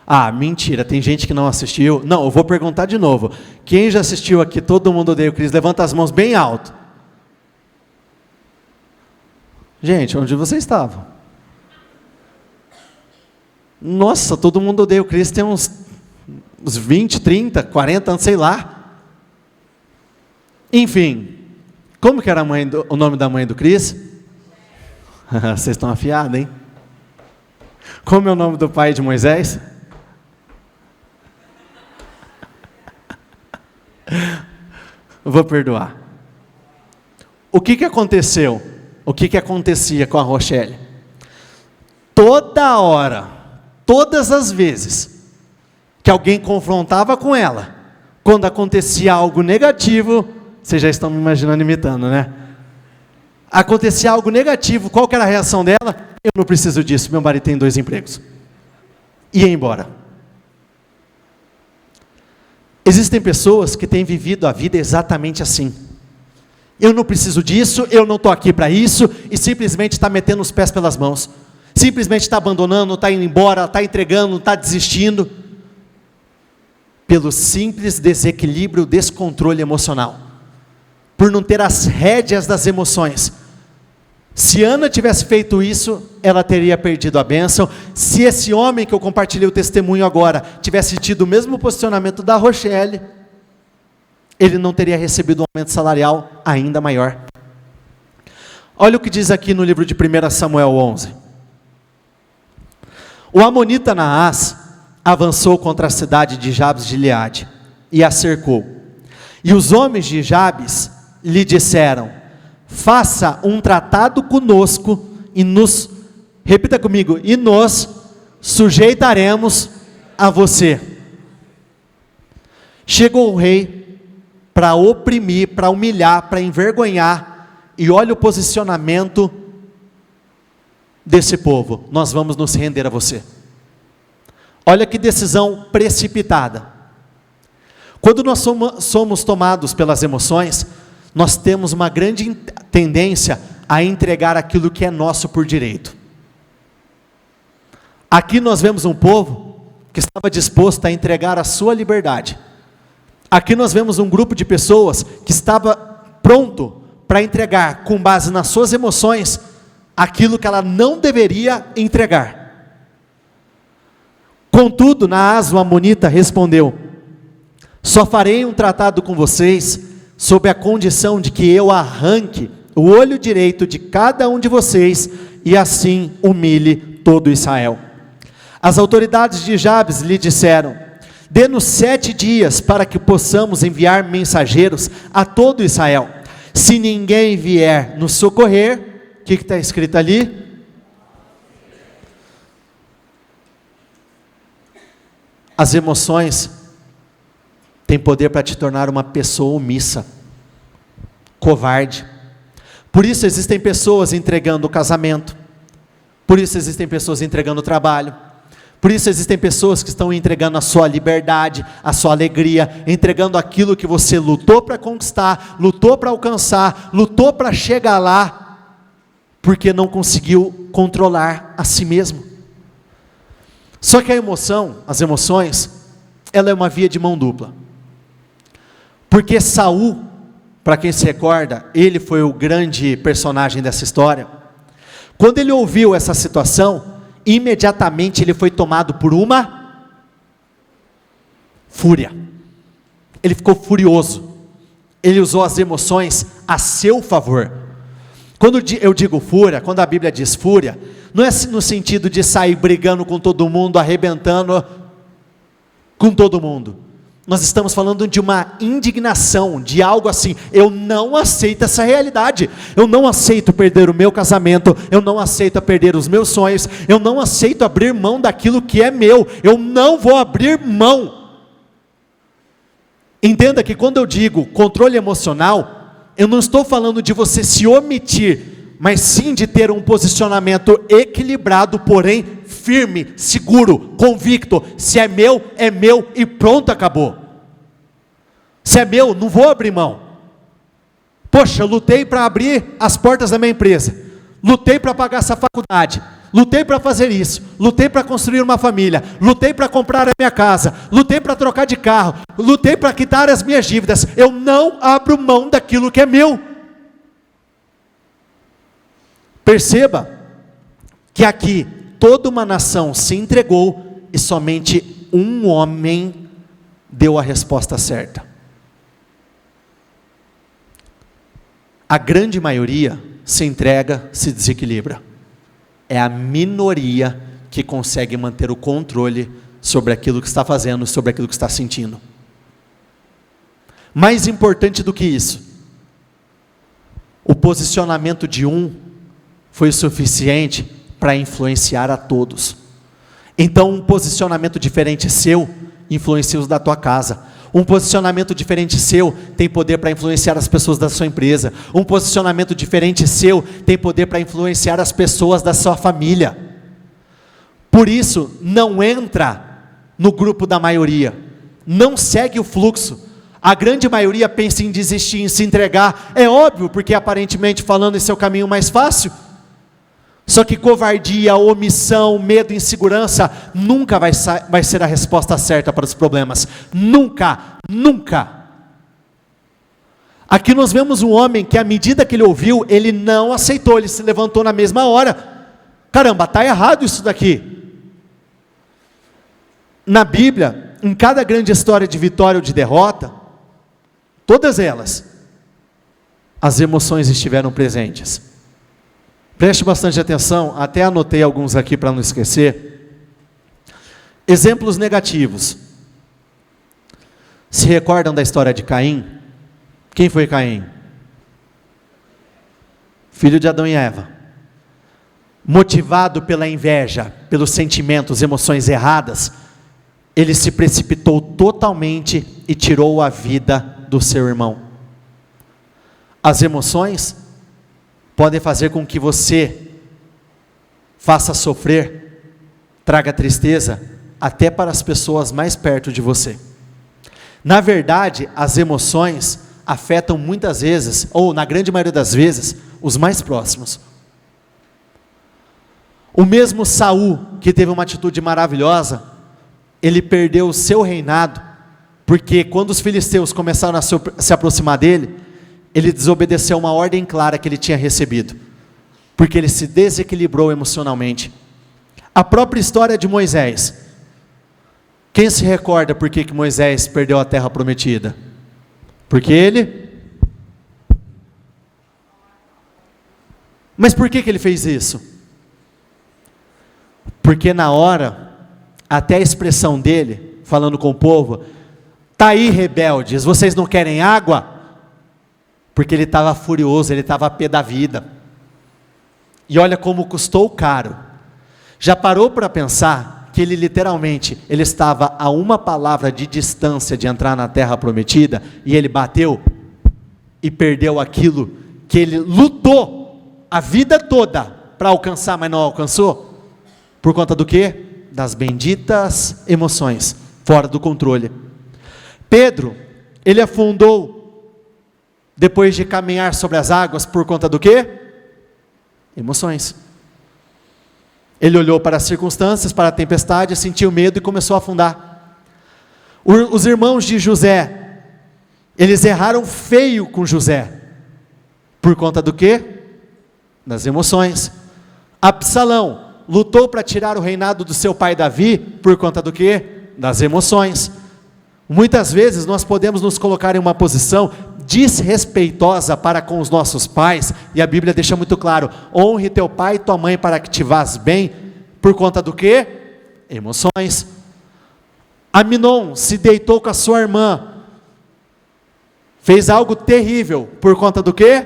Ah, mentira, tem gente que não assistiu. Não, eu vou perguntar de novo. Quem já assistiu aqui, Todo Mundo Odeia o Chris? Levanta as mãos bem alto. Gente, onde você estava? Nossa, Todo Mundo Odeia o Chris tem uns 20, 30, 40 anos, sei lá. Enfim, como que era o nome da mãe do Chris? Vocês estão afiados, hein? Como é o nome do pai de Moisés? Vou perdoar. O que aconteceu? O que acontecia com a Rochelle? Toda hora, todas as vezes que alguém confrontava com ela, quando acontecia algo negativo, vocês já estão me imaginando imitando, né? Acontecia algo negativo, qual que era a reação dela? Eu não preciso disso, meu marido tem 2 empregos. Ia embora. Existem pessoas que têm vivido a vida exatamente assim. Eu não preciso disso, eu não estou aqui para isso, e simplesmente está metendo os pés pelas mãos. Simplesmente está abandonando, está indo embora, está entregando, está desistindo. Pelo simples desequilíbrio, descontrole emocional. Por não ter as rédeas das emoções. Se Ana tivesse feito isso, ela teria perdido a bênção. Se esse homem que eu compartilhei o testemunho agora, tivesse tido o mesmo posicionamento da Rochelle, ele não teria recebido um aumento salarial ainda maior. Olha o que diz aqui no livro de 1 Samuel 11. O amonita Naás avançou contra a cidade de Jabes de Gileade e a cercou. E os homens de Jabes lhe disseram: faça um tratado conosco e nos, repita comigo, e nos sujeitaremos a você. Chegou o rei para oprimir, para humilhar, para envergonhar, e olha o posicionamento desse povo: nós vamos nos render a você. Olha que decisão precipitada. Quando nós somos tomados pelas emoções, nós temos uma grande tendência a entregar aquilo que é nosso por direito. Aqui nós vemos um povo que estava disposto a entregar a sua liberdade. Aqui nós vemos um grupo de pessoas que estava pronto para entregar, com base nas suas emoções, aquilo que ela não deveria entregar. Contudo, Naás, o amonita, respondeu: só farei um tratado com vocês, sob a condição de que eu arranque o olho direito de cada um de vocês, e assim humilhe todo Israel. As autoridades de Jabes lhe disseram: dê-nos 7 dias para que possamos enviar mensageiros a todo Israel. Se ninguém vier nos socorrer, o que está escrito ali? As emoções têm poder para te tornar uma pessoa omissa, covarde. Por isso existem pessoas entregando o casamento, por isso existem pessoas entregando o trabalho, por isso existem pessoas que estão entregando a sua liberdade, a sua alegria, entregando aquilo que você lutou para conquistar, lutou para alcançar, lutou para chegar lá, porque não conseguiu controlar a si mesmo. Só que a emoção, as emoções, ela é uma via de mão dupla. Porque Saul, para quem se recorda, ele foi o grande personagem dessa história. Quando ele ouviu essa situação, imediatamente ele foi tomado por uma fúria. Ele ficou furioso. Ele usou as emoções a seu favor. Quando eu digo fúria, quando a Bíblia diz fúria, não é no sentido de sair brigando com todo mundo, arrebentando com todo mundo. Nós estamos falando de uma indignação, de algo assim: eu não aceito essa realidade, eu não aceito perder o meu casamento, eu não aceito perder os meus sonhos, eu não aceito abrir mão daquilo que é meu, eu não vou abrir mão. Entenda que quando eu digo controle emocional, eu não estou falando de você se omitir, mas sim de ter um posicionamento equilibrado, porém firme, seguro, convicto. Se é meu e pronto, acabou. Se é meu, não vou abrir mão. Poxa, eu lutei para abrir as portas da minha empresa. lutei para pagar essa faculdade, lutei para fazer isso, lutei para construir uma família, lutei para comprar a minha casa, lutei para trocar de carro, lutei para quitar as minhas dívidas. Eu não abro mão daquilo que é meu. Perceba que aqui toda uma nação se entregou e somente um homem deu a resposta certa. A grande maioria se entrega, se desequilibra. É a minoria que consegue manter o controle sobre aquilo que está fazendo, sobre aquilo que está sentindo. Mais importante do que isso, o posicionamento de um foi o suficiente para influenciar a todos. Então um posicionamento diferente seu influencia os da tua casa. Um posicionamento diferente seu tem poder para influenciar as pessoas da sua empresa. Um posicionamento diferente seu tem poder para influenciar as pessoas da sua família. Por isso, não entra no grupo da maioria. Não segue o fluxo. A grande maioria pensa em desistir, em se entregar. É óbvio, porque aparentemente falando esse é o caminho mais fácil. Só que covardia, omissão, medo, insegurança nunca vai ser a resposta certa para os problemas. Nunca, nunca. Aqui nós vemos um homem que à medida que ele ouviu, ele não aceitou, ele se levantou na mesma hora. Caramba, está errado isso daqui. Na Bíblia, em cada grande história de vitória ou de derrota, todas elas, as emoções estiveram presentes. Preste bastante atenção, até anotei alguns aqui para não esquecer. Exemplos negativos. Se recordam da história de Caim? Quem foi Caim? Filho de Adão e Eva. Motivado pela inveja, pelos sentimentos, emoções erradas, ele se precipitou totalmente e tirou a vida do seu irmão. As emoções podem fazer com que você faça sofrer, traga tristeza, até para as pessoas mais perto de você. Na verdade, as emoções afetam muitas vezes, ou na grande maioria das vezes, os mais próximos. O mesmo Saul, que teve uma atitude maravilhosa, ele perdeu o seu reinado, porque quando os filisteus começaram a se aproximar dele, ele desobedeceu uma ordem clara que ele tinha recebido, porque ele se desequilibrou emocionalmente. A própria história de Moisés, quem se recorda por que Moisés perdeu a terra prometida? Porque ele... Mas por que ele fez isso? Porque na hora, até a expressão dele, falando com o povo, está aí rebeldes, vocês não querem água? Porque ele estava furioso, ele estava a pé da vida. E olha como custou caro. Já parou para pensar que ele literalmente, ele estava a uma palavra de distância de entrar na terra prometida, e ele bateu e perdeu aquilo que ele lutou a vida toda para alcançar, mas não alcançou? Por conta do quê? Das benditas emoções, fora do controle. Pedro, ele afundou depois de caminhar sobre as águas, por conta do quê? Emoções. Ele olhou para as circunstâncias, para a tempestade, sentiu medo e começou a afundar. Os irmãos de José, eles erraram feio com José, por conta do quê? Das emoções. Absalão lutou para tirar o reinado do seu pai Davi, por conta do quê? Das emoções. Muitas vezes nós podemos nos colocar em uma posição desrespeitosa para com os nossos pais, e a Bíblia deixa muito claro: honre teu pai e tua mãe para que te vás bem, por conta do quê? Emoções. Aminon se deitou com a sua irmã, fez algo terrível, por conta do quê?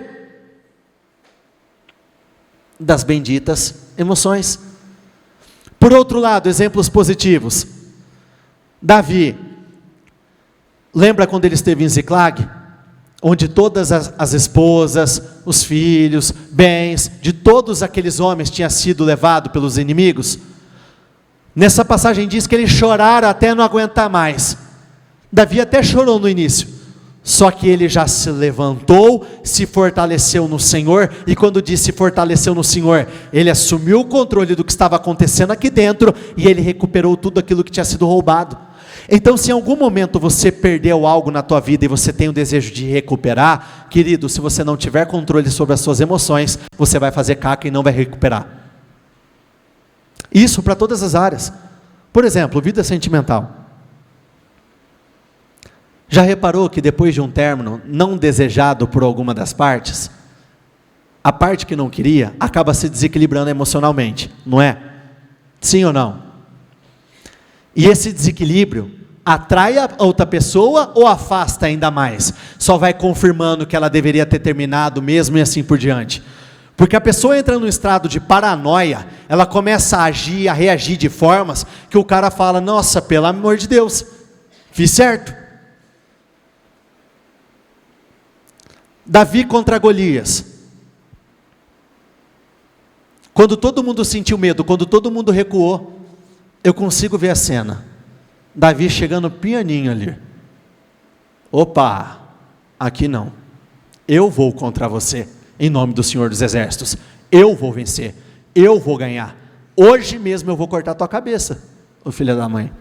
Das benditas emoções. Por outro lado, exemplos positivos. Davi, lembra quando ele esteve em Ziclag? Onde todas as esposas, os filhos, bens, de todos aqueles homens tinham sido levados pelos inimigos? Nessa passagem diz que ele chorara até não aguentar mais. Davi até chorou no início, Só que ele já se levantou, se fortaleceu no Senhor, e quando diz se fortaleceu no Senhor, ele assumiu o controle do que estava acontecendo aqui dentro, e ele recuperou tudo aquilo que tinha sido roubado. Então, se em algum momento você perdeu algo na tua vida, e você tem o desejo de recuperar, querido, se você não tiver controle sobre as suas emoções, você vai fazer caca e não vai recuperar. Isso para todas as áreas. Por exemplo, vida sentimental. Já reparou que depois de um término não desejado por alguma das partes, a parte que não queria acaba se desequilibrando emocionalmente, não é? Sim ou não? E esse desequilíbrio atrai a outra pessoa ou afasta ainda mais? Só vai confirmando que ela deveria ter terminado mesmo e assim por diante. Porque a pessoa entra num estado de paranoia, ela começa a agir, a reagir de formas que o cara fala, nossa, pelo amor de Deus, fiz certo. Davi contra Golias. Quando todo mundo sentiu medo, quando todo mundo recuou, eu consigo ver a cena. Davi chegando pianinho ali. Opa, aqui não. Eu vou contra você, em nome do Senhor dos Exércitos. Eu vou vencer, eu vou ganhar. Hoje mesmo eu vou cortar tua cabeça, ô filho da mãe.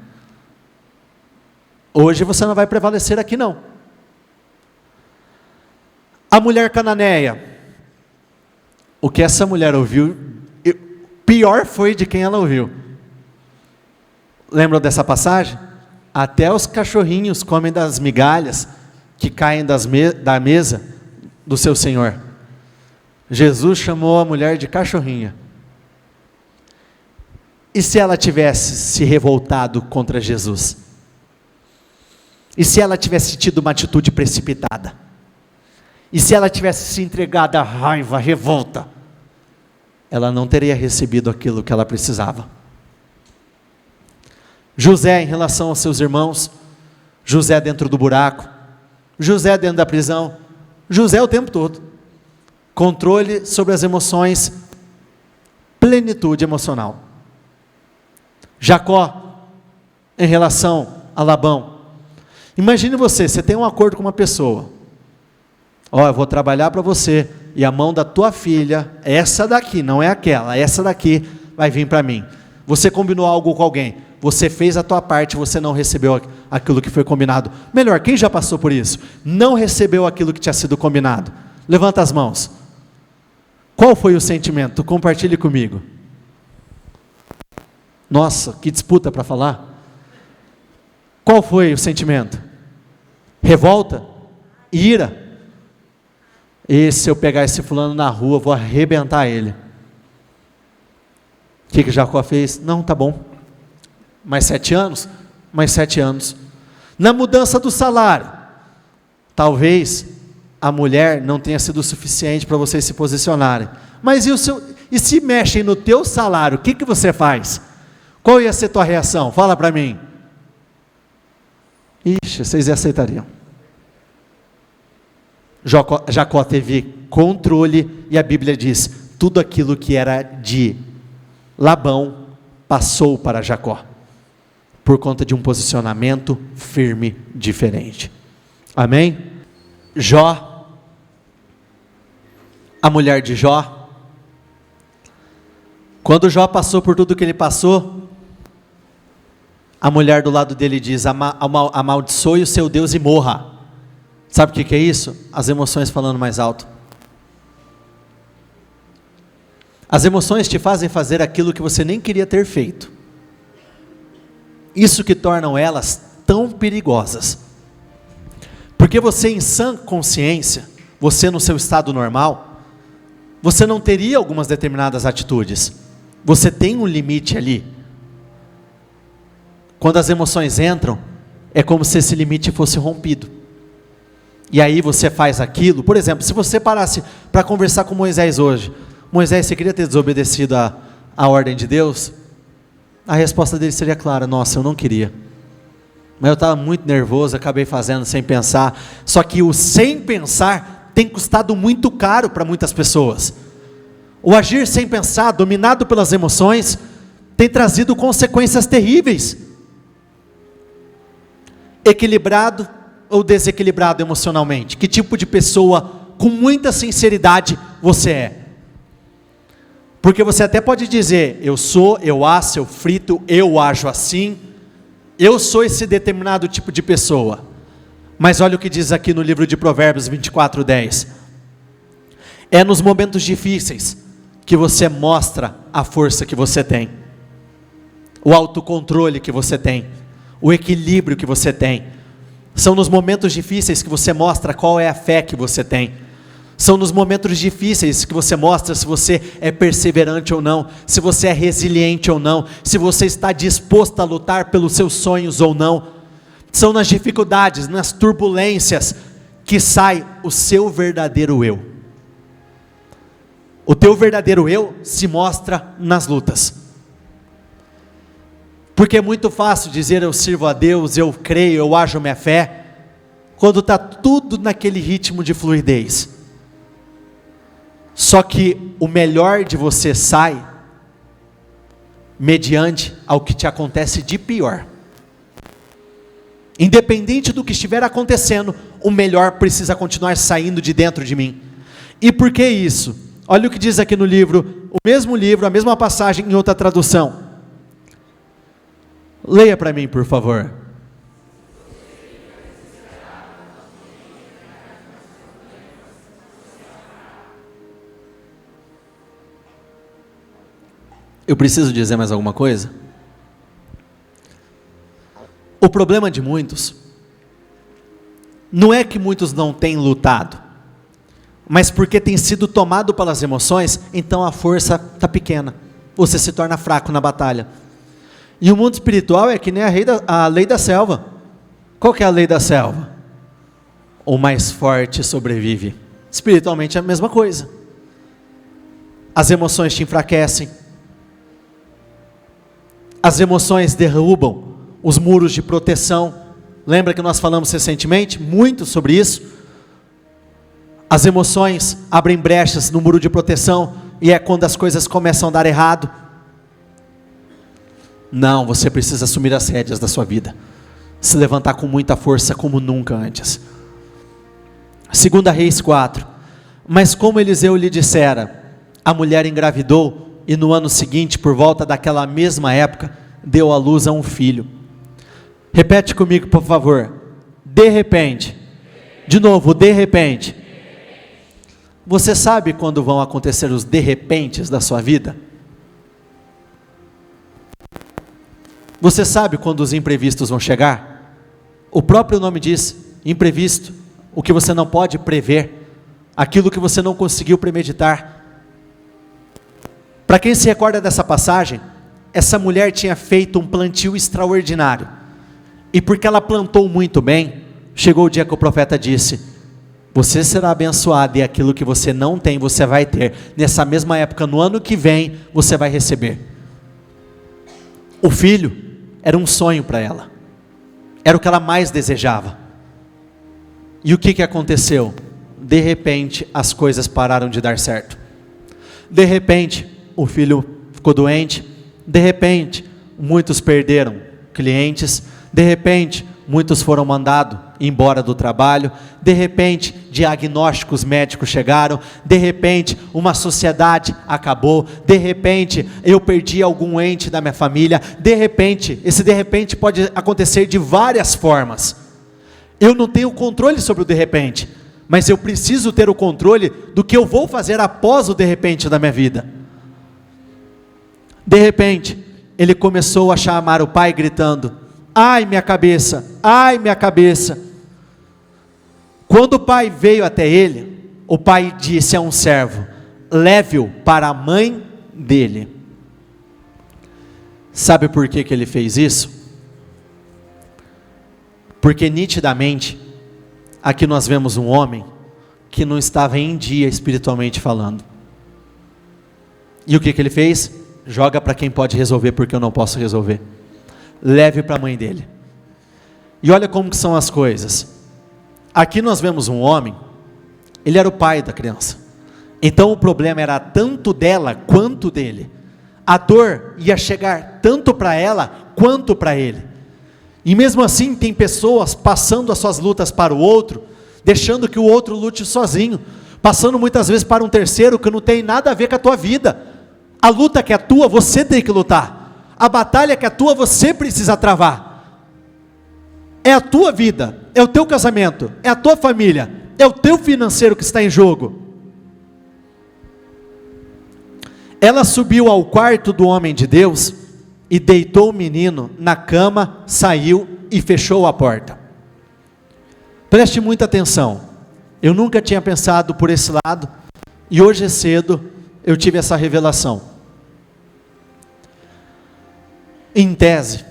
Hoje você não vai prevalecer aqui não. A mulher cananeia, o que essa mulher ouviu, pior foi de quem ela ouviu. Lembram dessa passagem? Até os cachorrinhos comem das migalhas que caem da mesa do seu Senhor. Jesus chamou a mulher de cachorrinha. E se ela tivesse se revoltado contra Jesus? E se ela tivesse tido uma atitude precipitada? E se ela tivesse se entregado à raiva, à revolta, ela não teria recebido aquilo que ela precisava. José em relação aos seus irmãos, José dentro do buraco, José dentro da prisão, José o tempo todo. Controle sobre as emoções, plenitude emocional. Jacó em relação a Labão. Imagine você tem um acordo com uma pessoa. Eu vou trabalhar para você, e a mão da tua filha, essa daqui, não é aquela, essa daqui vai vir para mim. Você combinou algo com alguém, você fez a tua parte, você não recebeu aquilo que foi combinado. Melhor, quem já passou por isso? Não recebeu aquilo que tinha sido combinado. Levanta as mãos. Qual foi o sentimento? Compartilhe comigo. Nossa, que disputa para falar. Qual foi o sentimento? Revolta? Ira? E se eu pegar esse fulano na rua, vou arrebentar ele. O que Jacó fez? Não, tá bom. Mais 7 anos? Mais 7 anos. Na mudança do salário, talvez a mulher não tenha sido suficiente para vocês se posicionarem. Mas e se mexem no teu salário, o que você faz? Qual ia ser tua reação? Fala para mim. Ixi, vocês aceitariam. Jacó teve controle, e a Bíblia diz, tudo aquilo que era de Labão, passou para Jacó, por conta de um posicionamento firme, diferente. Amém? Jó, a mulher de Jó, quando Jó passou por tudo que ele passou, a mulher do lado dele diz, amaldiçoe o seu Deus e morra. Sabe o que é isso? As emoções falando mais alto. As emoções te fazem fazer aquilo que você nem queria ter feito. Isso que tornam elas tão perigosas. Porque você em sã consciência, você no seu estado normal, você não teria algumas determinadas atitudes. Você tem um limite ali. Quando as emoções entram, é como se esse limite fosse rompido. E aí você faz aquilo. Por exemplo, se você parasse para conversar com Moisés hoje, Moisés, você queria ter desobedecido a ordem de Deus? A resposta dele seria clara, nossa, eu não queria. Mas eu estava muito nervoso, acabei fazendo sem pensar. Só que o sem pensar tem custado muito caro para muitas pessoas. O agir sem pensar, dominado pelas emoções, tem trazido consequências terríveis. Equilibrado, ou desequilibrado emocionalmente? Que tipo de pessoa, com muita sinceridade, você é? Porque você até pode dizer, eu sou, eu acho, eu frito, eu ajo assim, eu sou esse determinado tipo de pessoa. Mas olha o que diz aqui no livro de Provérbios 24:10. É nos momentos difíceis que você mostra a força que você tem, o autocontrole que você tem, o equilíbrio que você tem. São nos momentos difíceis que você mostra qual é a fé que você tem. São nos momentos difíceis que você mostra se você é perseverante ou não, se você é resiliente ou não, se você está disposto a lutar pelos seus sonhos ou não. São nas dificuldades, nas turbulências, que sai o seu verdadeiro eu. O teu verdadeiro eu se mostra nas lutas. Porque é muito fácil dizer eu sirvo a Deus, eu creio, eu ajo minha fé, quando está tudo naquele ritmo de fluidez. Só que o melhor de você sai mediante ao que te acontece de pior. Independente do que estiver acontecendo, o melhor precisa continuar saindo de dentro de mim. E por que isso? Olha o que diz aqui no livro, o mesmo livro, a mesma passagem em outra tradução. Leia para mim, por favor. Eu preciso dizer mais alguma coisa? O problema de muitos não é que muitos não têm lutado, mas porque tem sido tomado pelas emoções, então a força está pequena, você se torna fraco na batalha. E o mundo espiritual é que nem a lei da selva. Qual que é a lei da selva? O mais forte sobrevive. Espiritualmente é a mesma coisa. As emoções te enfraquecem, as emoções derrubam os muros de proteção. Lembra que nós falamos recentemente muito sobre isso? As emoções abrem brechas no muro de proteção, e é quando as coisas começam a dar errado. Não, você precisa assumir as rédeas da sua vida, se levantar com muita força como nunca antes. 2 Reis 4. Mas como Eliseu lhe dissera, a mulher engravidou, e no ano seguinte, por volta daquela mesma época, deu à luz a um filho. Repete comigo, por favor. De repente. De novo, de repente. Você sabe quando vão acontecer os de repentes da sua vida? Você sabe quando os imprevistos vão chegar? O próprio nome diz, imprevisto, o que você não pode prever, aquilo que você não conseguiu premeditar. Para quem se recorda dessa passagem, essa mulher tinha feito um plantio extraordinário, e porque ela plantou muito bem, chegou o dia que o profeta disse, você será abençoado, e aquilo que você não tem, você vai ter, nessa mesma época, no ano que vem, você vai receber. O filho era um sonho para ela, era o que ela mais desejava. E o que aconteceu? De repente as coisas pararam de dar certo. De repente o filho ficou doente. De repente muitos perderam clientes. De repente muitos foram mandados embora do trabalho. De repente diagnósticos médicos chegaram. De repente uma sociedade acabou. De repente eu perdi algum ente da minha família. De repente, esse de repente pode acontecer de várias formas. Eu não tenho controle sobre o de repente, mas eu preciso ter o controle do que eu vou fazer após o de repente da minha vida. De repente ele começou a chamar o pai gritando, ai minha cabeça, ai minha cabeça. Quando o pai veio até ele, o pai disse a um servo, leve-o para a mãe dele. Sabe por que ele fez isso? Porque nitidamente, aqui nós vemos um homem que não estava em dia espiritualmente falando. E o que ele fez? Joga para quem pode resolver, porque eu não posso resolver. Leve para a mãe dele. E olha como que são as coisas. Aqui nós vemos um homem, ele era o pai da criança. Então o problema era tanto dela quanto dele. A dor ia chegar tanto para ela quanto para ele. E mesmo assim tem pessoas passando as suas lutas para o outro, deixando que o outro lute sozinho, passando muitas vezes para um terceiro que não tem nada a ver com a tua vida. A luta que é tua, você tem que lutar. A batalha que é tua, você precisa travar. É a tua vida, é o teu casamento, é a tua família, é o teu financeiro que está em jogo. Ela subiu ao quarto do homem de Deus e deitou o menino na cama, saiu e fechou a porta. Preste muita atenção. Eu nunca tinha pensado por esse lado e hoje cedo eu tive essa revelação. Em tese,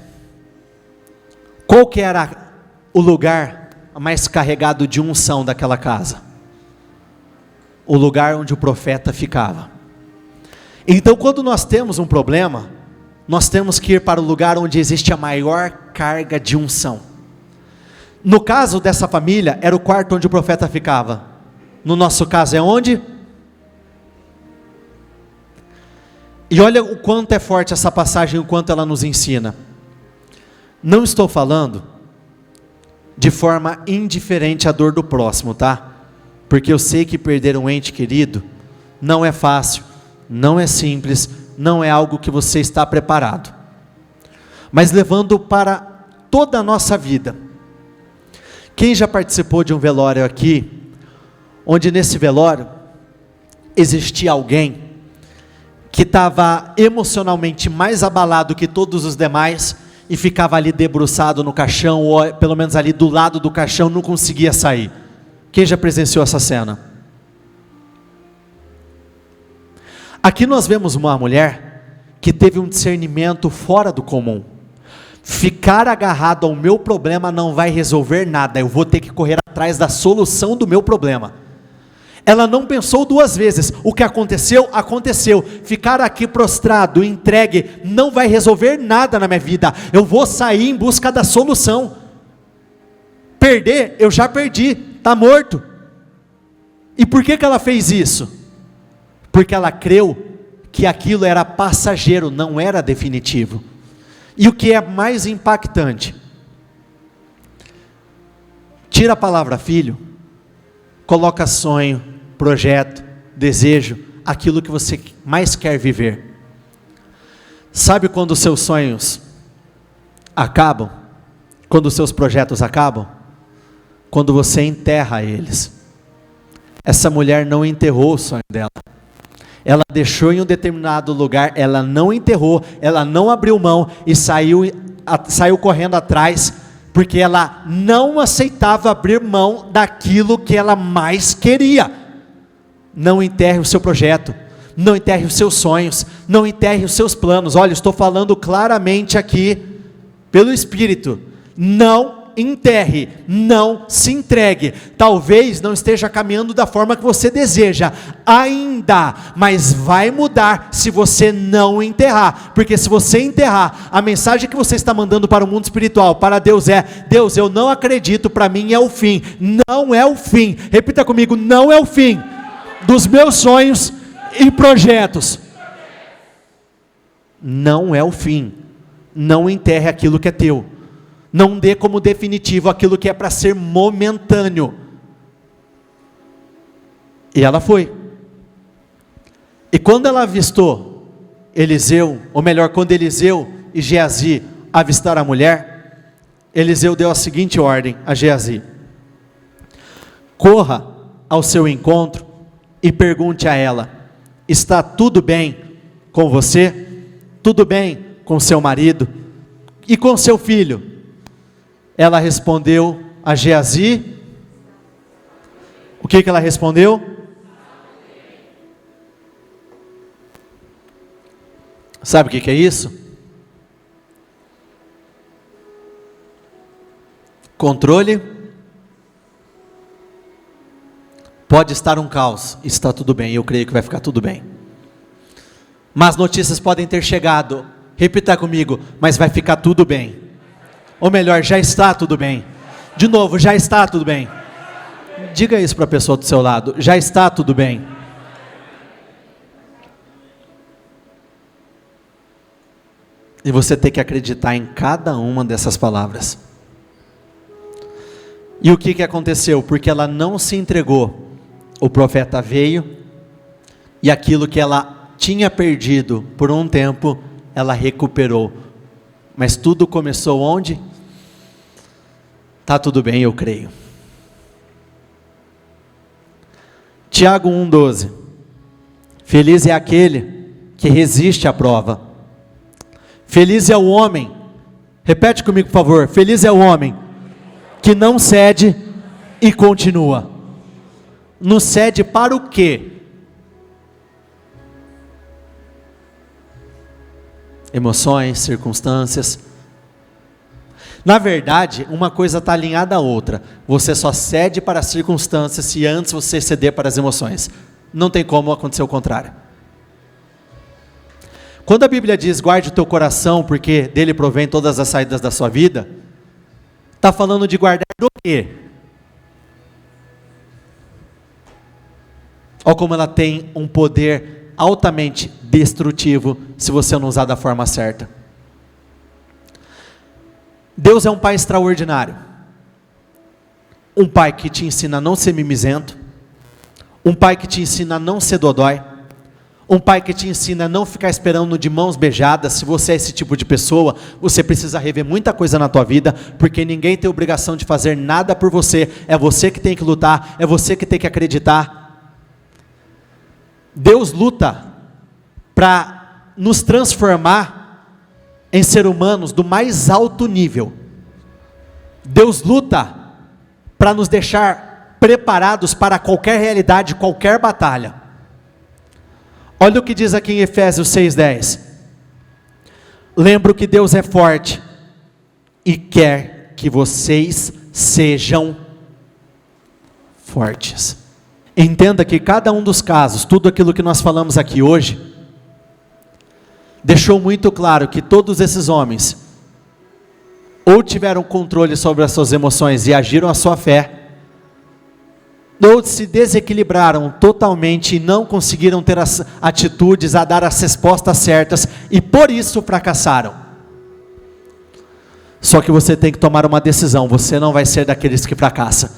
qual que era o lugar mais carregado de unção daquela casa? O lugar onde o profeta ficava. Então, quando nós temos um problema, nós temos que ir para o lugar onde existe a maior carga de unção. No caso dessa família, era o quarto onde o profeta ficava. No nosso caso é onde? E olha o quanto é forte essa passagem, o quanto ela nos ensina. Não estou falando de forma indiferente à dor do próximo, tá? Porque eu sei que perder um ente querido não é fácil, não é simples, não é algo que você está preparado. Mas levando para toda a nossa vida. Quem já participou de um velório aqui, onde nesse velório existia alguém que estava emocionalmente mais abalado que todos os demais e ficava ali debruçado no caixão, ou pelo menos ali do lado do caixão, não conseguia sair? Quem já presenciou essa cena? Aqui nós vemos uma mulher que teve um discernimento fora do comum. Ficar agarrado ao meu problema não vai resolver nada, eu vou ter que correr atrás da solução do meu problema. Ela não pensou duas vezes, o que aconteceu, aconteceu. Ficar aqui prostrado, entregue, não vai resolver nada na minha vida, eu vou sair em busca da solução. Perder, eu já perdi, está morto. E por que ela fez isso? Porque ela creu que aquilo era passageiro, não era definitivo. E o que é mais impactante, tira a palavra filho, coloca sonho, projeto, desejo, aquilo que você mais quer viver. Sabe quando os seus sonhos acabam? Quando os seus projetos acabam? Quando você enterra eles. Essa mulher não enterrou o sonho dela. Ela deixou em um determinado lugar, ela não enterrou, ela não abriu mão e saiu correndo atrás, porque ela não aceitava abrir mão daquilo que ela mais queria. Não enterre o seu projeto, não enterre os seus sonhos, não enterre os seus planos. Olha, estou falando claramente aqui, pelo Espírito, não enterre, não se entregue. Talvez não esteja caminhando da forma que você deseja ainda, mas vai mudar se você não enterrar. Porque se você enterrar, a mensagem que você está mandando para o mundo espiritual, para Deus é: Deus, eu não acredito, para mim é o fim. Não é o fim, repita comigo, não é o fim dos meus sonhos e projetos. Não é o fim. Não enterre aquilo que é teu. Não dê como definitivo aquilo que é para ser momentâneo. E ela foi. E quando ela avistou Eliseu, ou melhor, quando Eliseu e Geazi avistaram a mulher, Eliseu deu a seguinte ordem a Geazi: corra ao seu encontro e pergunte a ela: está tudo bem com você? Tudo bem com seu marido? E com seu filho? Ela respondeu a Geazi, o que ela respondeu? Sabe o que é isso? Controle. Pode estar um caos, está tudo bem, eu creio que vai ficar tudo bem. Mas notícias podem ter chegado, repita comigo, mas vai ficar tudo bem. Ou melhor, já está tudo bem. De novo, já está tudo bem. Diga isso para a pessoa do seu lado, já está tudo bem. E você tem que acreditar em cada uma dessas palavras. E o que aconteceu? Porque ela não se entregou, o profeta veio, e aquilo que ela tinha perdido por um tempo, ela recuperou. Mas tudo começou onde? Tá tudo bem, eu creio. Tiago 1,12. Feliz é aquele que resiste à prova. Feliz é o homem, repete comigo por favor, feliz é o homem que não cede e continua. Não cede para o quê? Emoções, circunstâncias. Na verdade, uma coisa está alinhada à outra. Você só cede para as circunstâncias se antes você ceder para as emoções. Não tem como acontecer o contrário. Quando a Bíblia diz, guarde o teu coração, porque dele provém todas as saídas da sua vida, está falando de guardar do quê? Olha como ela tem um poder altamente destrutivo, se você não usar da forma certa. Deus é um Pai extraordinário. Um Pai que te ensina a não ser mimizento. Um Pai que te ensina a não ser dodói. Um Pai que te ensina a não ficar esperando de mãos beijadas. Se você é esse tipo de pessoa, você precisa rever muita coisa na tua vida, porque ninguém tem obrigação de fazer nada por você. É você que tem que lutar, é você que tem que acreditar. Deus luta para nos transformar em ser humanos do mais alto nível. Deus luta para nos deixar preparados para qualquer realidade, qualquer batalha. Olha o que diz aqui em Efésios 6,10. Lembro que Deus é forte e quer que vocês sejam fortes. Entenda que cada um dos casos, tudo aquilo que nós falamos aqui hoje, deixou muito claro que todos esses homens ou tiveram controle sobre as suas emoções e agiram à sua fé, ou se desequilibraram totalmente e não conseguiram ter as atitudes, a dar as respostas certas, e por isso fracassaram. Só que você tem que tomar uma decisão, você não vai ser daqueles que fracassam,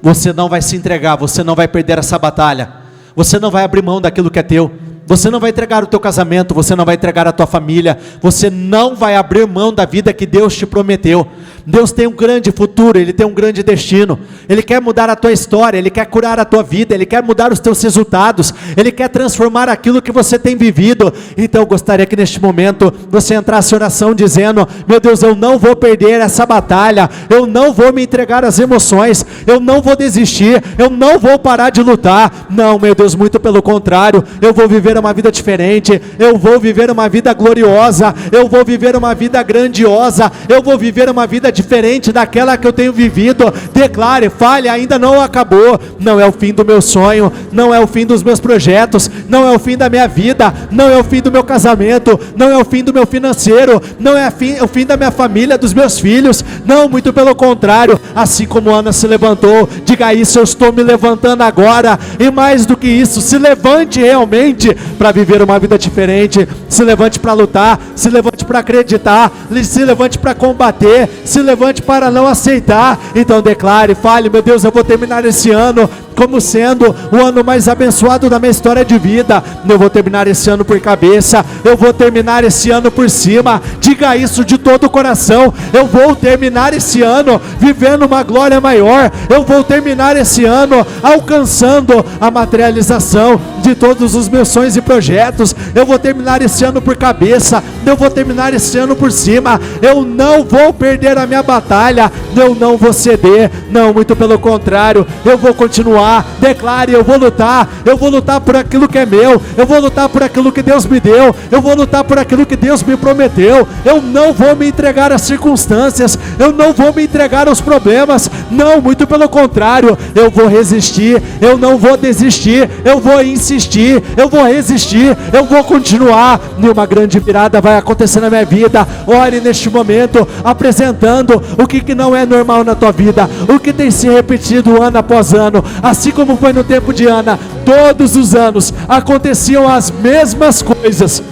você não vai se entregar, você não vai perder essa batalha, você não vai abrir mão daquilo que é teu, você não vai entregar o teu casamento, você não vai entregar a tua família, você não vai abrir mão da vida que Deus te prometeu. Deus tem um grande futuro, Ele tem um grande destino, Ele quer mudar a tua história, Ele quer curar a tua vida, Ele quer mudar os teus resultados, Ele quer transformar aquilo que você tem vivido. Então eu gostaria que neste momento você entrasse em oração dizendo, meu Deus, eu não vou perder essa batalha, eu não vou me entregar às emoções, eu não vou desistir, eu não vou parar de lutar, não, meu Deus, muito pelo contrário, eu vou viver uma vida diferente, eu vou viver uma vida gloriosa, eu vou viver uma vida grandiosa, eu vou viver uma vida diferente daquela que eu tenho vivido. Declare, fale, ainda não acabou, não é o fim do meu sonho, não é o fim dos meus projetos, não é o fim da minha vida, não é o fim do meu casamento, não é o fim do meu financeiro, não é o fim da minha família, dos meus filhos, não, muito pelo contrário, assim como Ana se levantou, diga isso, eu estou me levantando agora, e mais do que isso, se levante realmente para viver uma vida diferente, se levante para lutar, se levante para acreditar, se levante para combater, se levante para não aceitar. Então declare, fale, meu Deus, eu vou terminar esse ano como sendo o ano mais abençoado da minha história de vida, eu vou terminar esse ano por cabeça, eu vou terminar esse ano por cima, diga isso de todo o coração, eu vou terminar esse ano vivendo uma glória maior, eu vou terminar esse ano alcançando a materialização de todos os meus sonhos e projetos, eu vou terminar esse ano por cabeça, eu vou terminar esse ano por cima, eu não vou perder a minha batalha, eu não vou ceder, não, muito pelo contrário, eu vou continuar. Declare, eu vou lutar por aquilo que é meu, eu vou lutar por aquilo que Deus me deu, eu vou lutar por aquilo que Deus me prometeu, eu não vou me entregar às circunstâncias, eu não vou me entregar aos problemas, não, muito pelo contrário, eu vou resistir, eu não vou desistir, eu vou insistir, eu vou resistir, eu vou continuar, e uma grande virada vai acontecer na minha vida. Ore neste momento, apresentando o que não é normal na tua vida, o que tem se repetido ano após ano, assim como foi no tempo de Ana, todos os anos aconteciam as mesmas coisas.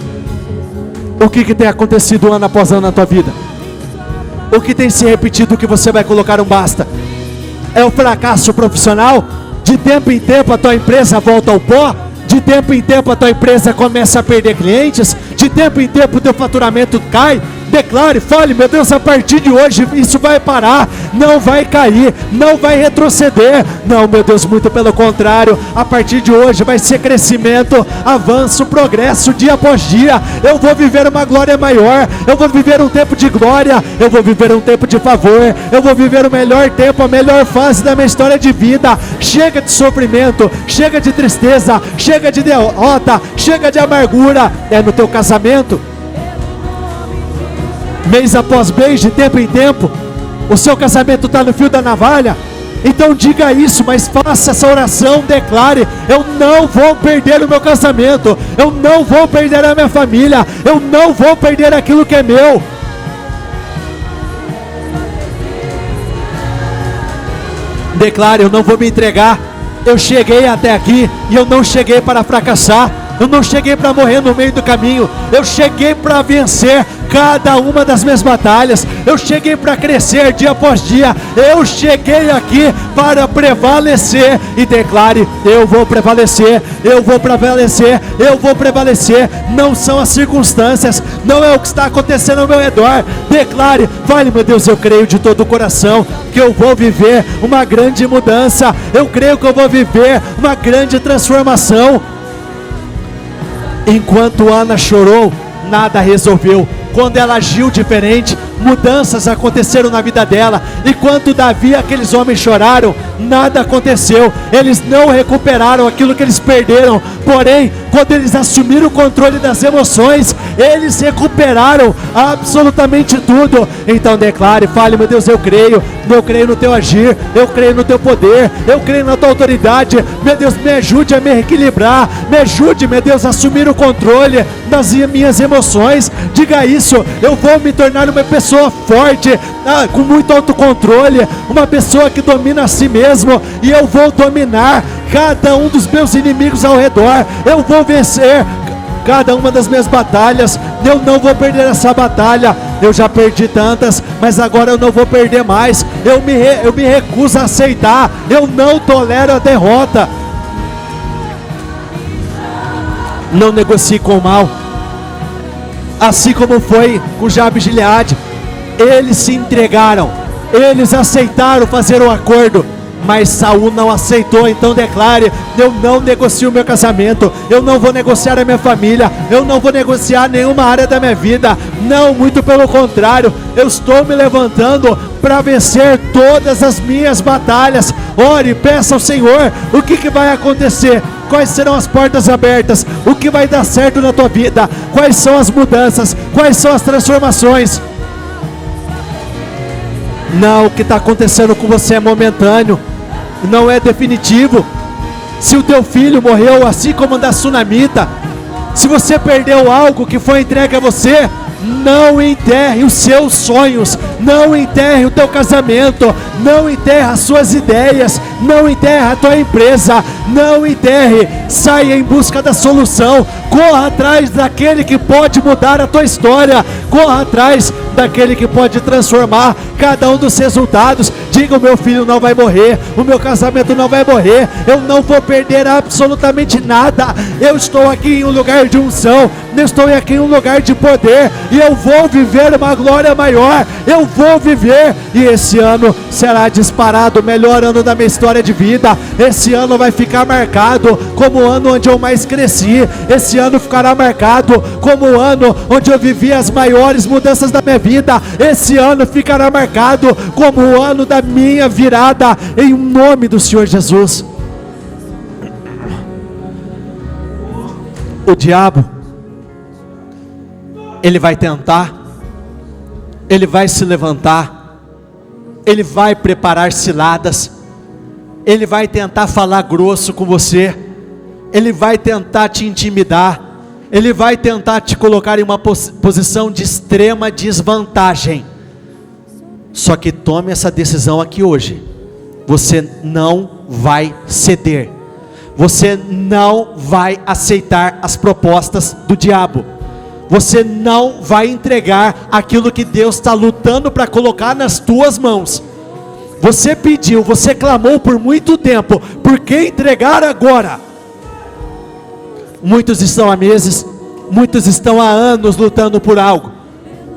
O que tem acontecido ano após ano na tua vida? O que tem se repetido que você vai colocar um basta? É o fracasso profissional? De tempo em tempo a tua empresa volta ao pó? De tempo em tempo a tua empresa começa a perder clientes? De tempo em tempo o teu faturamento cai? Declare, fale, meu Deus, a partir de hoje isso vai parar, não vai cair, não vai retroceder. Não, meu Deus, muito pelo contrário, a partir de hoje vai ser crescimento, avanço, progresso, dia após dia. Eu vou viver uma glória maior, eu vou viver um tempo de glória, eu vou viver um tempo de favor, eu vou viver o melhor tempo, a melhor fase da minha história de vida. Chega de sofrimento, chega de tristeza, chega de derrota, chega de amargura. É no teu casamento, mês após mês, de tempo em tempo, o seu casamento está no fio da navalha. Então diga isso, mas faça essa oração, declare: eu não vou perder o meu casamento, eu não vou perder a minha família, eu não vou perder aquilo que é meu. Declare: eu não vou me entregar, eu cheguei até aqui e eu não cheguei para fracassar, eu não cheguei para morrer no meio do caminho, eu cheguei para vencer cada uma das minhas batalhas, eu cheguei para crescer dia após dia, eu cheguei aqui para prevalecer. E declare: eu vou prevalecer, eu vou prevalecer, eu vou prevalecer. Não são as circunstâncias, não é o que está acontecendo ao meu redor. Declare, fale: meu Deus, eu creio de todo o coração que eu vou viver uma grande mudança, eu creio que eu vou viver uma grande transformação. Enquanto Ana chorou, nada resolveu. Quando ela agiu diferente, mudanças aconteceram na vida dela. E quando Davi e aqueles homens choraram, nada aconteceu. Eles não recuperaram aquilo que eles perderam. Porém, quando eles assumiram o controle das emoções, eles recuperaram absolutamente tudo. Então declare, fale: meu Deus, eu creio no teu agir, eu creio no teu poder, eu creio na tua autoridade. Meu Deus, me ajude a me reequilibrar, me ajude, meu Deus, a assumir o controle das minhas emoções. Diga isso: eu vou me tornar uma pessoa forte, com muito autocontrole, uma pessoa que domina a si mesmo, e eu vou dominar cada um dos meus inimigos ao redor. Eu vou vencer cada uma das minhas batalhas, eu não vou perder essa batalha. Eu já perdi tantas, mas agora eu não vou perder mais. Eu me recuso a aceitar, eu não tolero a derrota. Não negocie com o mal, assim como foi com Jabes e Gileade. Eles se entregaram, eles aceitaram fazer um acordo, mas Saul não aceitou. Então declare: eu não negocio o meu casamento, eu não vou negociar a minha família, eu não vou negociar nenhuma área da minha vida. Não, muito pelo contrário, eu estou me levantando para vencer todas as minhas batalhas. Ore, peça ao Senhor o que vai acontecer, quais serão as portas abertas, o que vai dar certo na tua vida, quais são as mudanças, quais são as transformações. Não, o que está acontecendo com você é momentâneo, não é definitivo. Se o teu filho morreu assim como da sunamita, se você perdeu algo que foi entregue a você, não enterre os seus sonhos, não enterre o teu casamento, não enterre as suas ideias, não enterre a tua empresa, não enterre. Saia em busca da solução, corra atrás daquele que pode mudar a tua história, corra atrás daquele que pode transformar cada um dos resultados. Diga: o meu filho não vai morrer, o meu casamento não vai morrer, eu não vou perder absolutamente nada. Eu estou aqui em um lugar de unção, eu estou aqui em um lugar de poder, e eu vou viver uma glória maior, eu vou viver. E esse ano será disparado o melhor ano da minha história de vida. Esse ano vai ficar marcado como o ano onde eu mais cresci. Esse ano ficará marcado como o ano onde eu vivi as maiores mudanças da minha vida. Esse ano ficará marcado como o ano da minha virada, em nome do Senhor Jesus. O diabo, ele vai tentar, ele vai se levantar, ele vai preparar ciladas, ele vai tentar falar grosso com você, ele vai tentar te intimidar, ele vai tentar te colocar em uma posição de extrema desvantagem. Só que tome essa decisão aqui hoje: você não vai ceder, você não vai aceitar as propostas do diabo. você não vai entregar aquilo que Deus está lutando para colocar nas tuas mãos. Você pediu, você clamou por muito tempo, por que entregar agora? Muitos estão há meses, muitos estão há anos lutando por algo.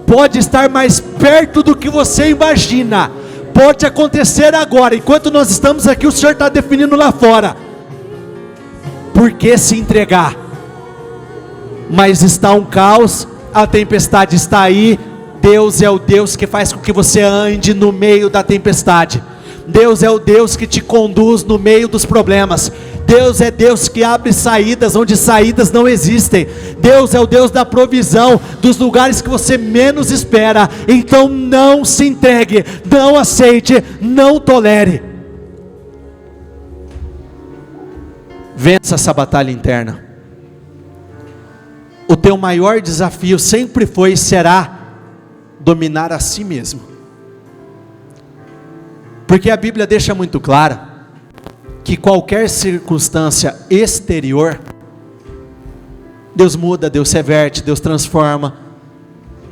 Pode estar mais perto do que você imagina, pode acontecer agora, enquanto nós estamos aqui, o Senhor está definindo lá fora. Por que se entregar? Mas está um caos, a tempestade está aí. Deus é o Deus que faz com que você ande no meio da tempestade. Deus é o Deus que te conduz no meio dos problemas. Deus é Deus que abre saídas onde saídas não existem. Deus é o Deus da provisão dos lugares que você menos espera. Então não se entregue, não aceite, não tolere. Vença essa batalha interna. O teu maior desafio sempre foi e será dominar a si mesmo. Porque a Bíblia deixa muito clara que qualquer circunstância exterior, Deus muda, Deus reverte, Deus transforma.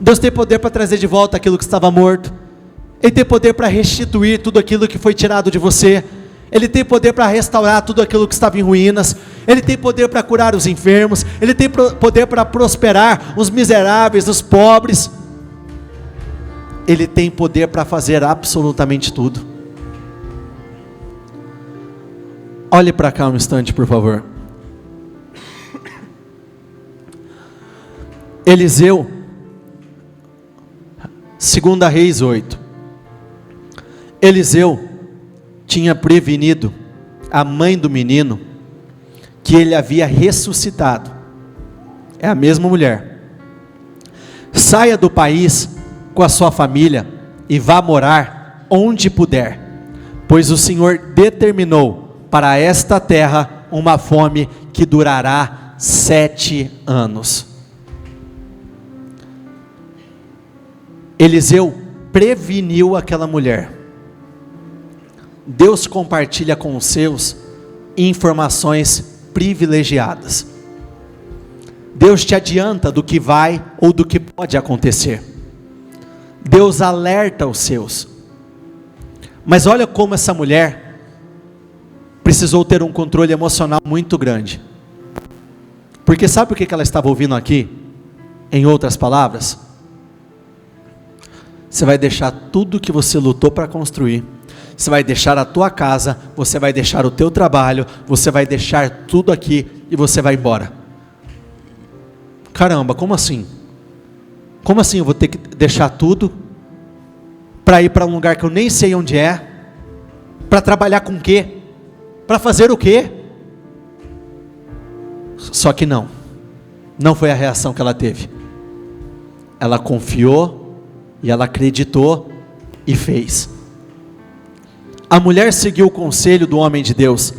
Deus tem poder para trazer de volta aquilo que estava morto. Ele tem poder para restituir tudo aquilo que foi tirado de você. Ele tem poder para restaurar tudo aquilo que estava em ruínas. Ele tem poder para curar os enfermos. Ele tem poder para prosperar os miseráveis, os pobres. Ele tem poder para fazer absolutamente tudo. Olhe para cá um instante, por favor. Eliseu, 2 Reis 8. Eliseu tinha prevenido a mãe do menino que ele havia ressuscitado. É a mesma mulher. Saia do país com a sua família e vá morar onde puder, pois o Senhor determinou para esta terra uma fome que durará 7 anos. Eliseu preveniu aquela mulher. Deus compartilha com os seus informações privilegiadas. Deus te adianta do que vai ou do que pode acontecer. Deus alerta os seus. Mas olha como essa mulher precisou ter um controle emocional muito grande. Porque sabe o que ela estava ouvindo aqui? Em outras palavras, você vai deixar tudo que você lutou para construir. Você vai deixar a tua casa, você vai deixar o teu trabalho, você vai deixar tudo aqui e você vai embora. Caramba, como assim? Como assim eu vou ter que deixar tudo para ir para um lugar que eu nem sei onde é? Para trabalhar com o quê? Para fazer o quê? Só que não foi a reação que ela teve. Ela confiou e ela acreditou e fez. A mulher seguiu o conselho do homem de Deus,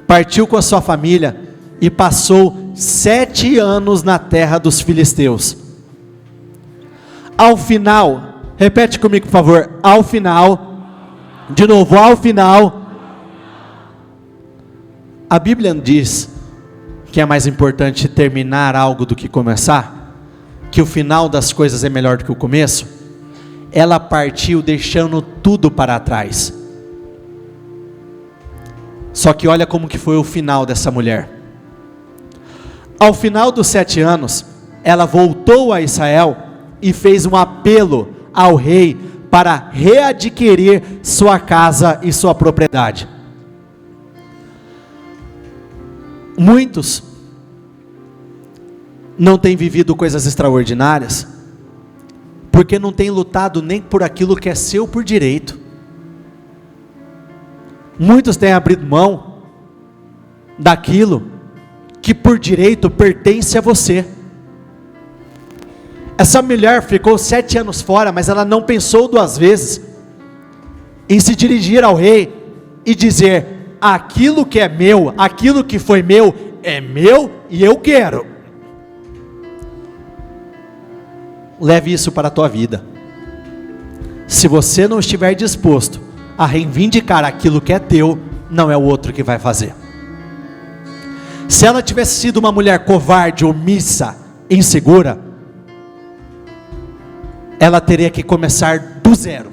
partiu com a sua família e passou 7 anos na terra dos filisteus. Ao final, repete comigo por favor, ao final, de novo, ao final. A Bíblia diz que é mais importante terminar algo do que começar, que o final das coisas é melhor do que o começo. Ela partiu deixando tudo para trás. Só que olha como que foi o final dessa mulher. Ao final dos 7 anos, ela voltou a Israel e fez um apelo ao rei para readquirir sua casa e sua propriedade. Muitos não têm vivido coisas extraordinárias, porque não têm lutado nem por aquilo que é seu por direito. Muitos têm abrido mão daquilo que por direito pertence a você. Essa mulher ficou 7 anos fora, mas ela não pensou 2 vezes em se dirigir ao rei e dizer: aquilo que é meu, aquilo que foi meu, é meu e eu quero. Leve isso para a tua vida. Se você não estiver disposto a reivindicar aquilo que é teu, não é o outro que vai fazer. Se ela tivesse sido uma mulher covarde, omissa, insegura, ela teria que começar do zero,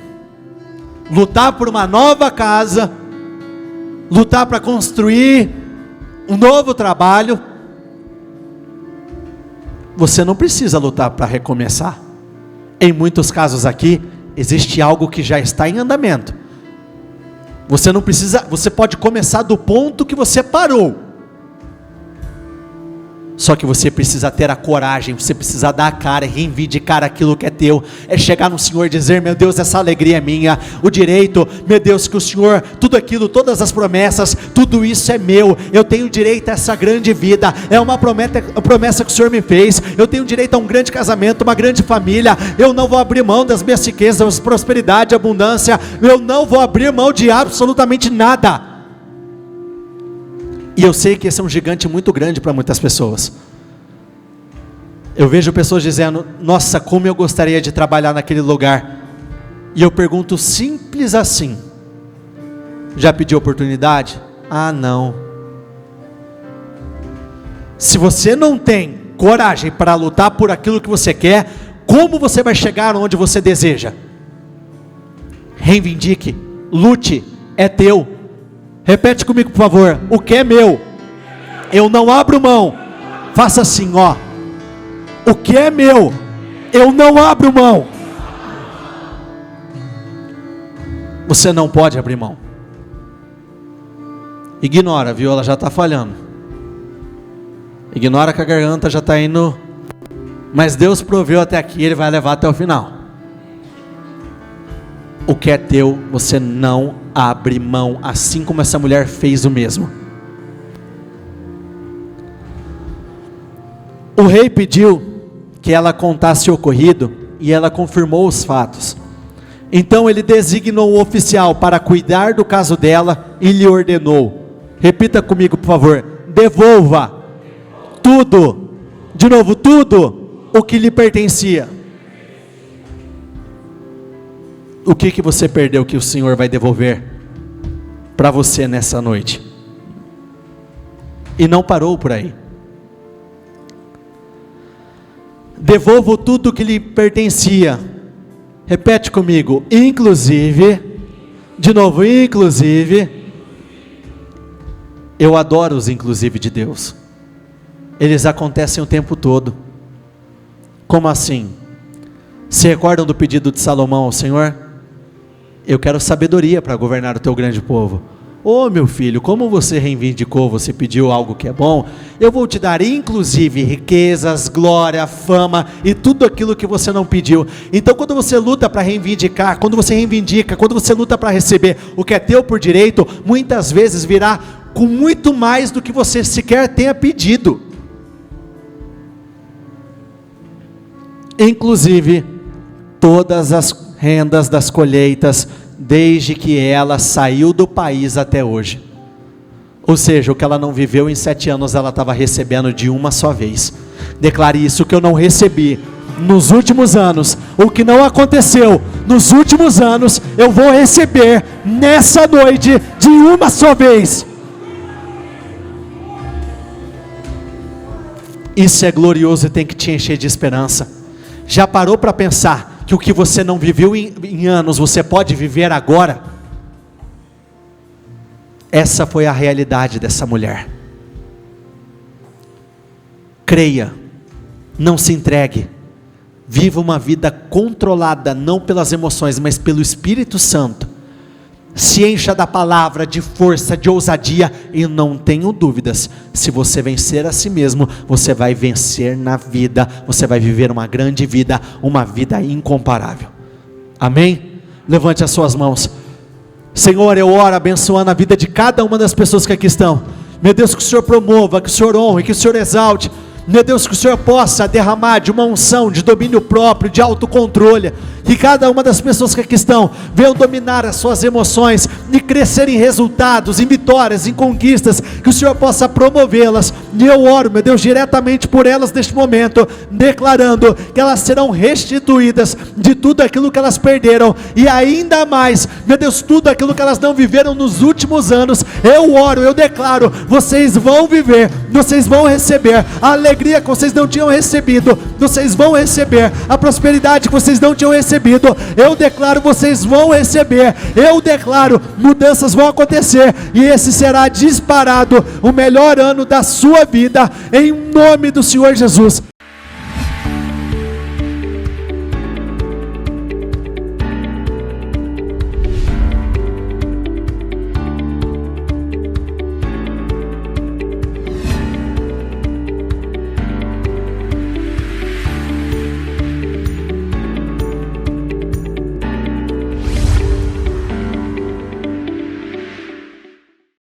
lutar por uma nova casa, lutar para construir um novo trabalho. Você não precisa lutar para recomeçar. Em muitos casos aqui, existe algo que já está em andamento. Você não precisa, você pode começar do ponto que você parou. Só que você precisa ter a coragem, você precisa dar a cara e reivindicar aquilo que é teu. É chegar no Senhor e dizer: meu Deus, essa alegria é minha. O direito, meu Deus, que o Senhor, tudo aquilo, todas as promessas, tudo isso é meu. Eu tenho direito a essa grande vida. É uma promessa que o Senhor me fez. Eu tenho direito a um grande casamento, uma grande família. Eu não vou abrir mão das minhas riquezas, prosperidade, abundância. Eu não vou abrir mão de absolutamente nada. E eu sei que esse é um gigante muito grande para muitas pessoas. Eu vejo pessoas dizendo: nossa, como eu gostaria de trabalhar naquele lugar. E eu pergunto simples assim: já pediu oportunidade? Ah, não. Se você não tem coragem para lutar por aquilo que você quer, como você vai chegar onde você deseja? Reivindique, lute, é teu. Repete comigo, por favor: o que é meu, eu não abro mão. Faça assim, ó: o que é meu, eu não abro mão. Você não pode abrir mão. Ignora, viu? Ela já está falhando. Ignora que a garganta já está indo. Mas Deus proveu até aqui, Ele vai levar até o final. O que é teu, você não abre mão, assim como essa mulher fez o mesmo. O rei pediu que ela contasse o ocorrido, e ela confirmou os fatos. Então ele designou um oficial para cuidar do caso dela, e lhe ordenou, repita comigo por favor: devolva tudo, de novo, tudo o que lhe pertencia. O que você perdeu que o Senhor vai devolver para você nessa noite? E não parou por aí. Devolvo tudo que lhe pertencia. Repete comigo: inclusive, de novo, inclusive. Eu adoro os inclusive de Deus. Eles acontecem o tempo todo. Como assim? Se recordam do pedido de Salomão ao Senhor? Eu quero sabedoria para governar o teu grande povo. Ô meu filho, como você reivindicou, você pediu algo que é bom, eu vou te dar inclusive riquezas, glória, fama e tudo aquilo que você não pediu. Então quando você luta para reivindicar, quando você reivindica, quando você luta para receber o que é teu por direito, muitas vezes virá com muito mais do que você sequer tenha pedido. Inclusive todas as rendas das colheitas, desde que ela saiu do país até hoje. Ou seja, o que ela não viveu em 7 anos, ela estava recebendo de uma só vez. Declare isso: que eu não recebi nos últimos anos, o que não aconteceu nos últimos anos, eu vou receber nessa noite de uma só vez. Isso é glorioso e tem que te encher de esperança. Já parou para pensar que o que você não viveu em anos, você pode viver agora? Essa foi a realidade dessa mulher. Creia, não se entregue, viva uma vida controlada, não pelas emoções, mas pelo Espírito Santo. Se encha da palavra, de força, de ousadia, e não tenho dúvidas, se você vencer a si mesmo, você vai vencer na vida, você vai viver uma grande vida, uma vida incomparável. Amém? Levante as suas mãos. Senhor, eu oro abençoando a vida de cada uma das pessoas que aqui estão. Meu Deus, que o Senhor promova, que o Senhor honre, que o Senhor exalte. Meu Deus, que o Senhor possa derramar de uma unção, de domínio próprio, de autocontrole, que cada uma das pessoas que aqui estão venham dominar as suas emoções e crescer em resultados, em vitórias, em conquistas, que o Senhor possa promovê-las. E eu oro, meu Deus, diretamente por elas neste momento, declarando que elas serão restituídas de tudo aquilo que elas perderam, e ainda mais, meu Deus, tudo aquilo que elas não viveram nos últimos anos. Eu oro, eu declaro, vocês vão viver, vocês vão receber a alegria que vocês não tinham recebido, vocês vão receber a prosperidade que vocês não tinham recebido. Eu declaro, vocês vão receber, eu declaro, mudanças vão acontecer, e esse será disparado o melhor ano da sua vida, em nome do Senhor Jesus.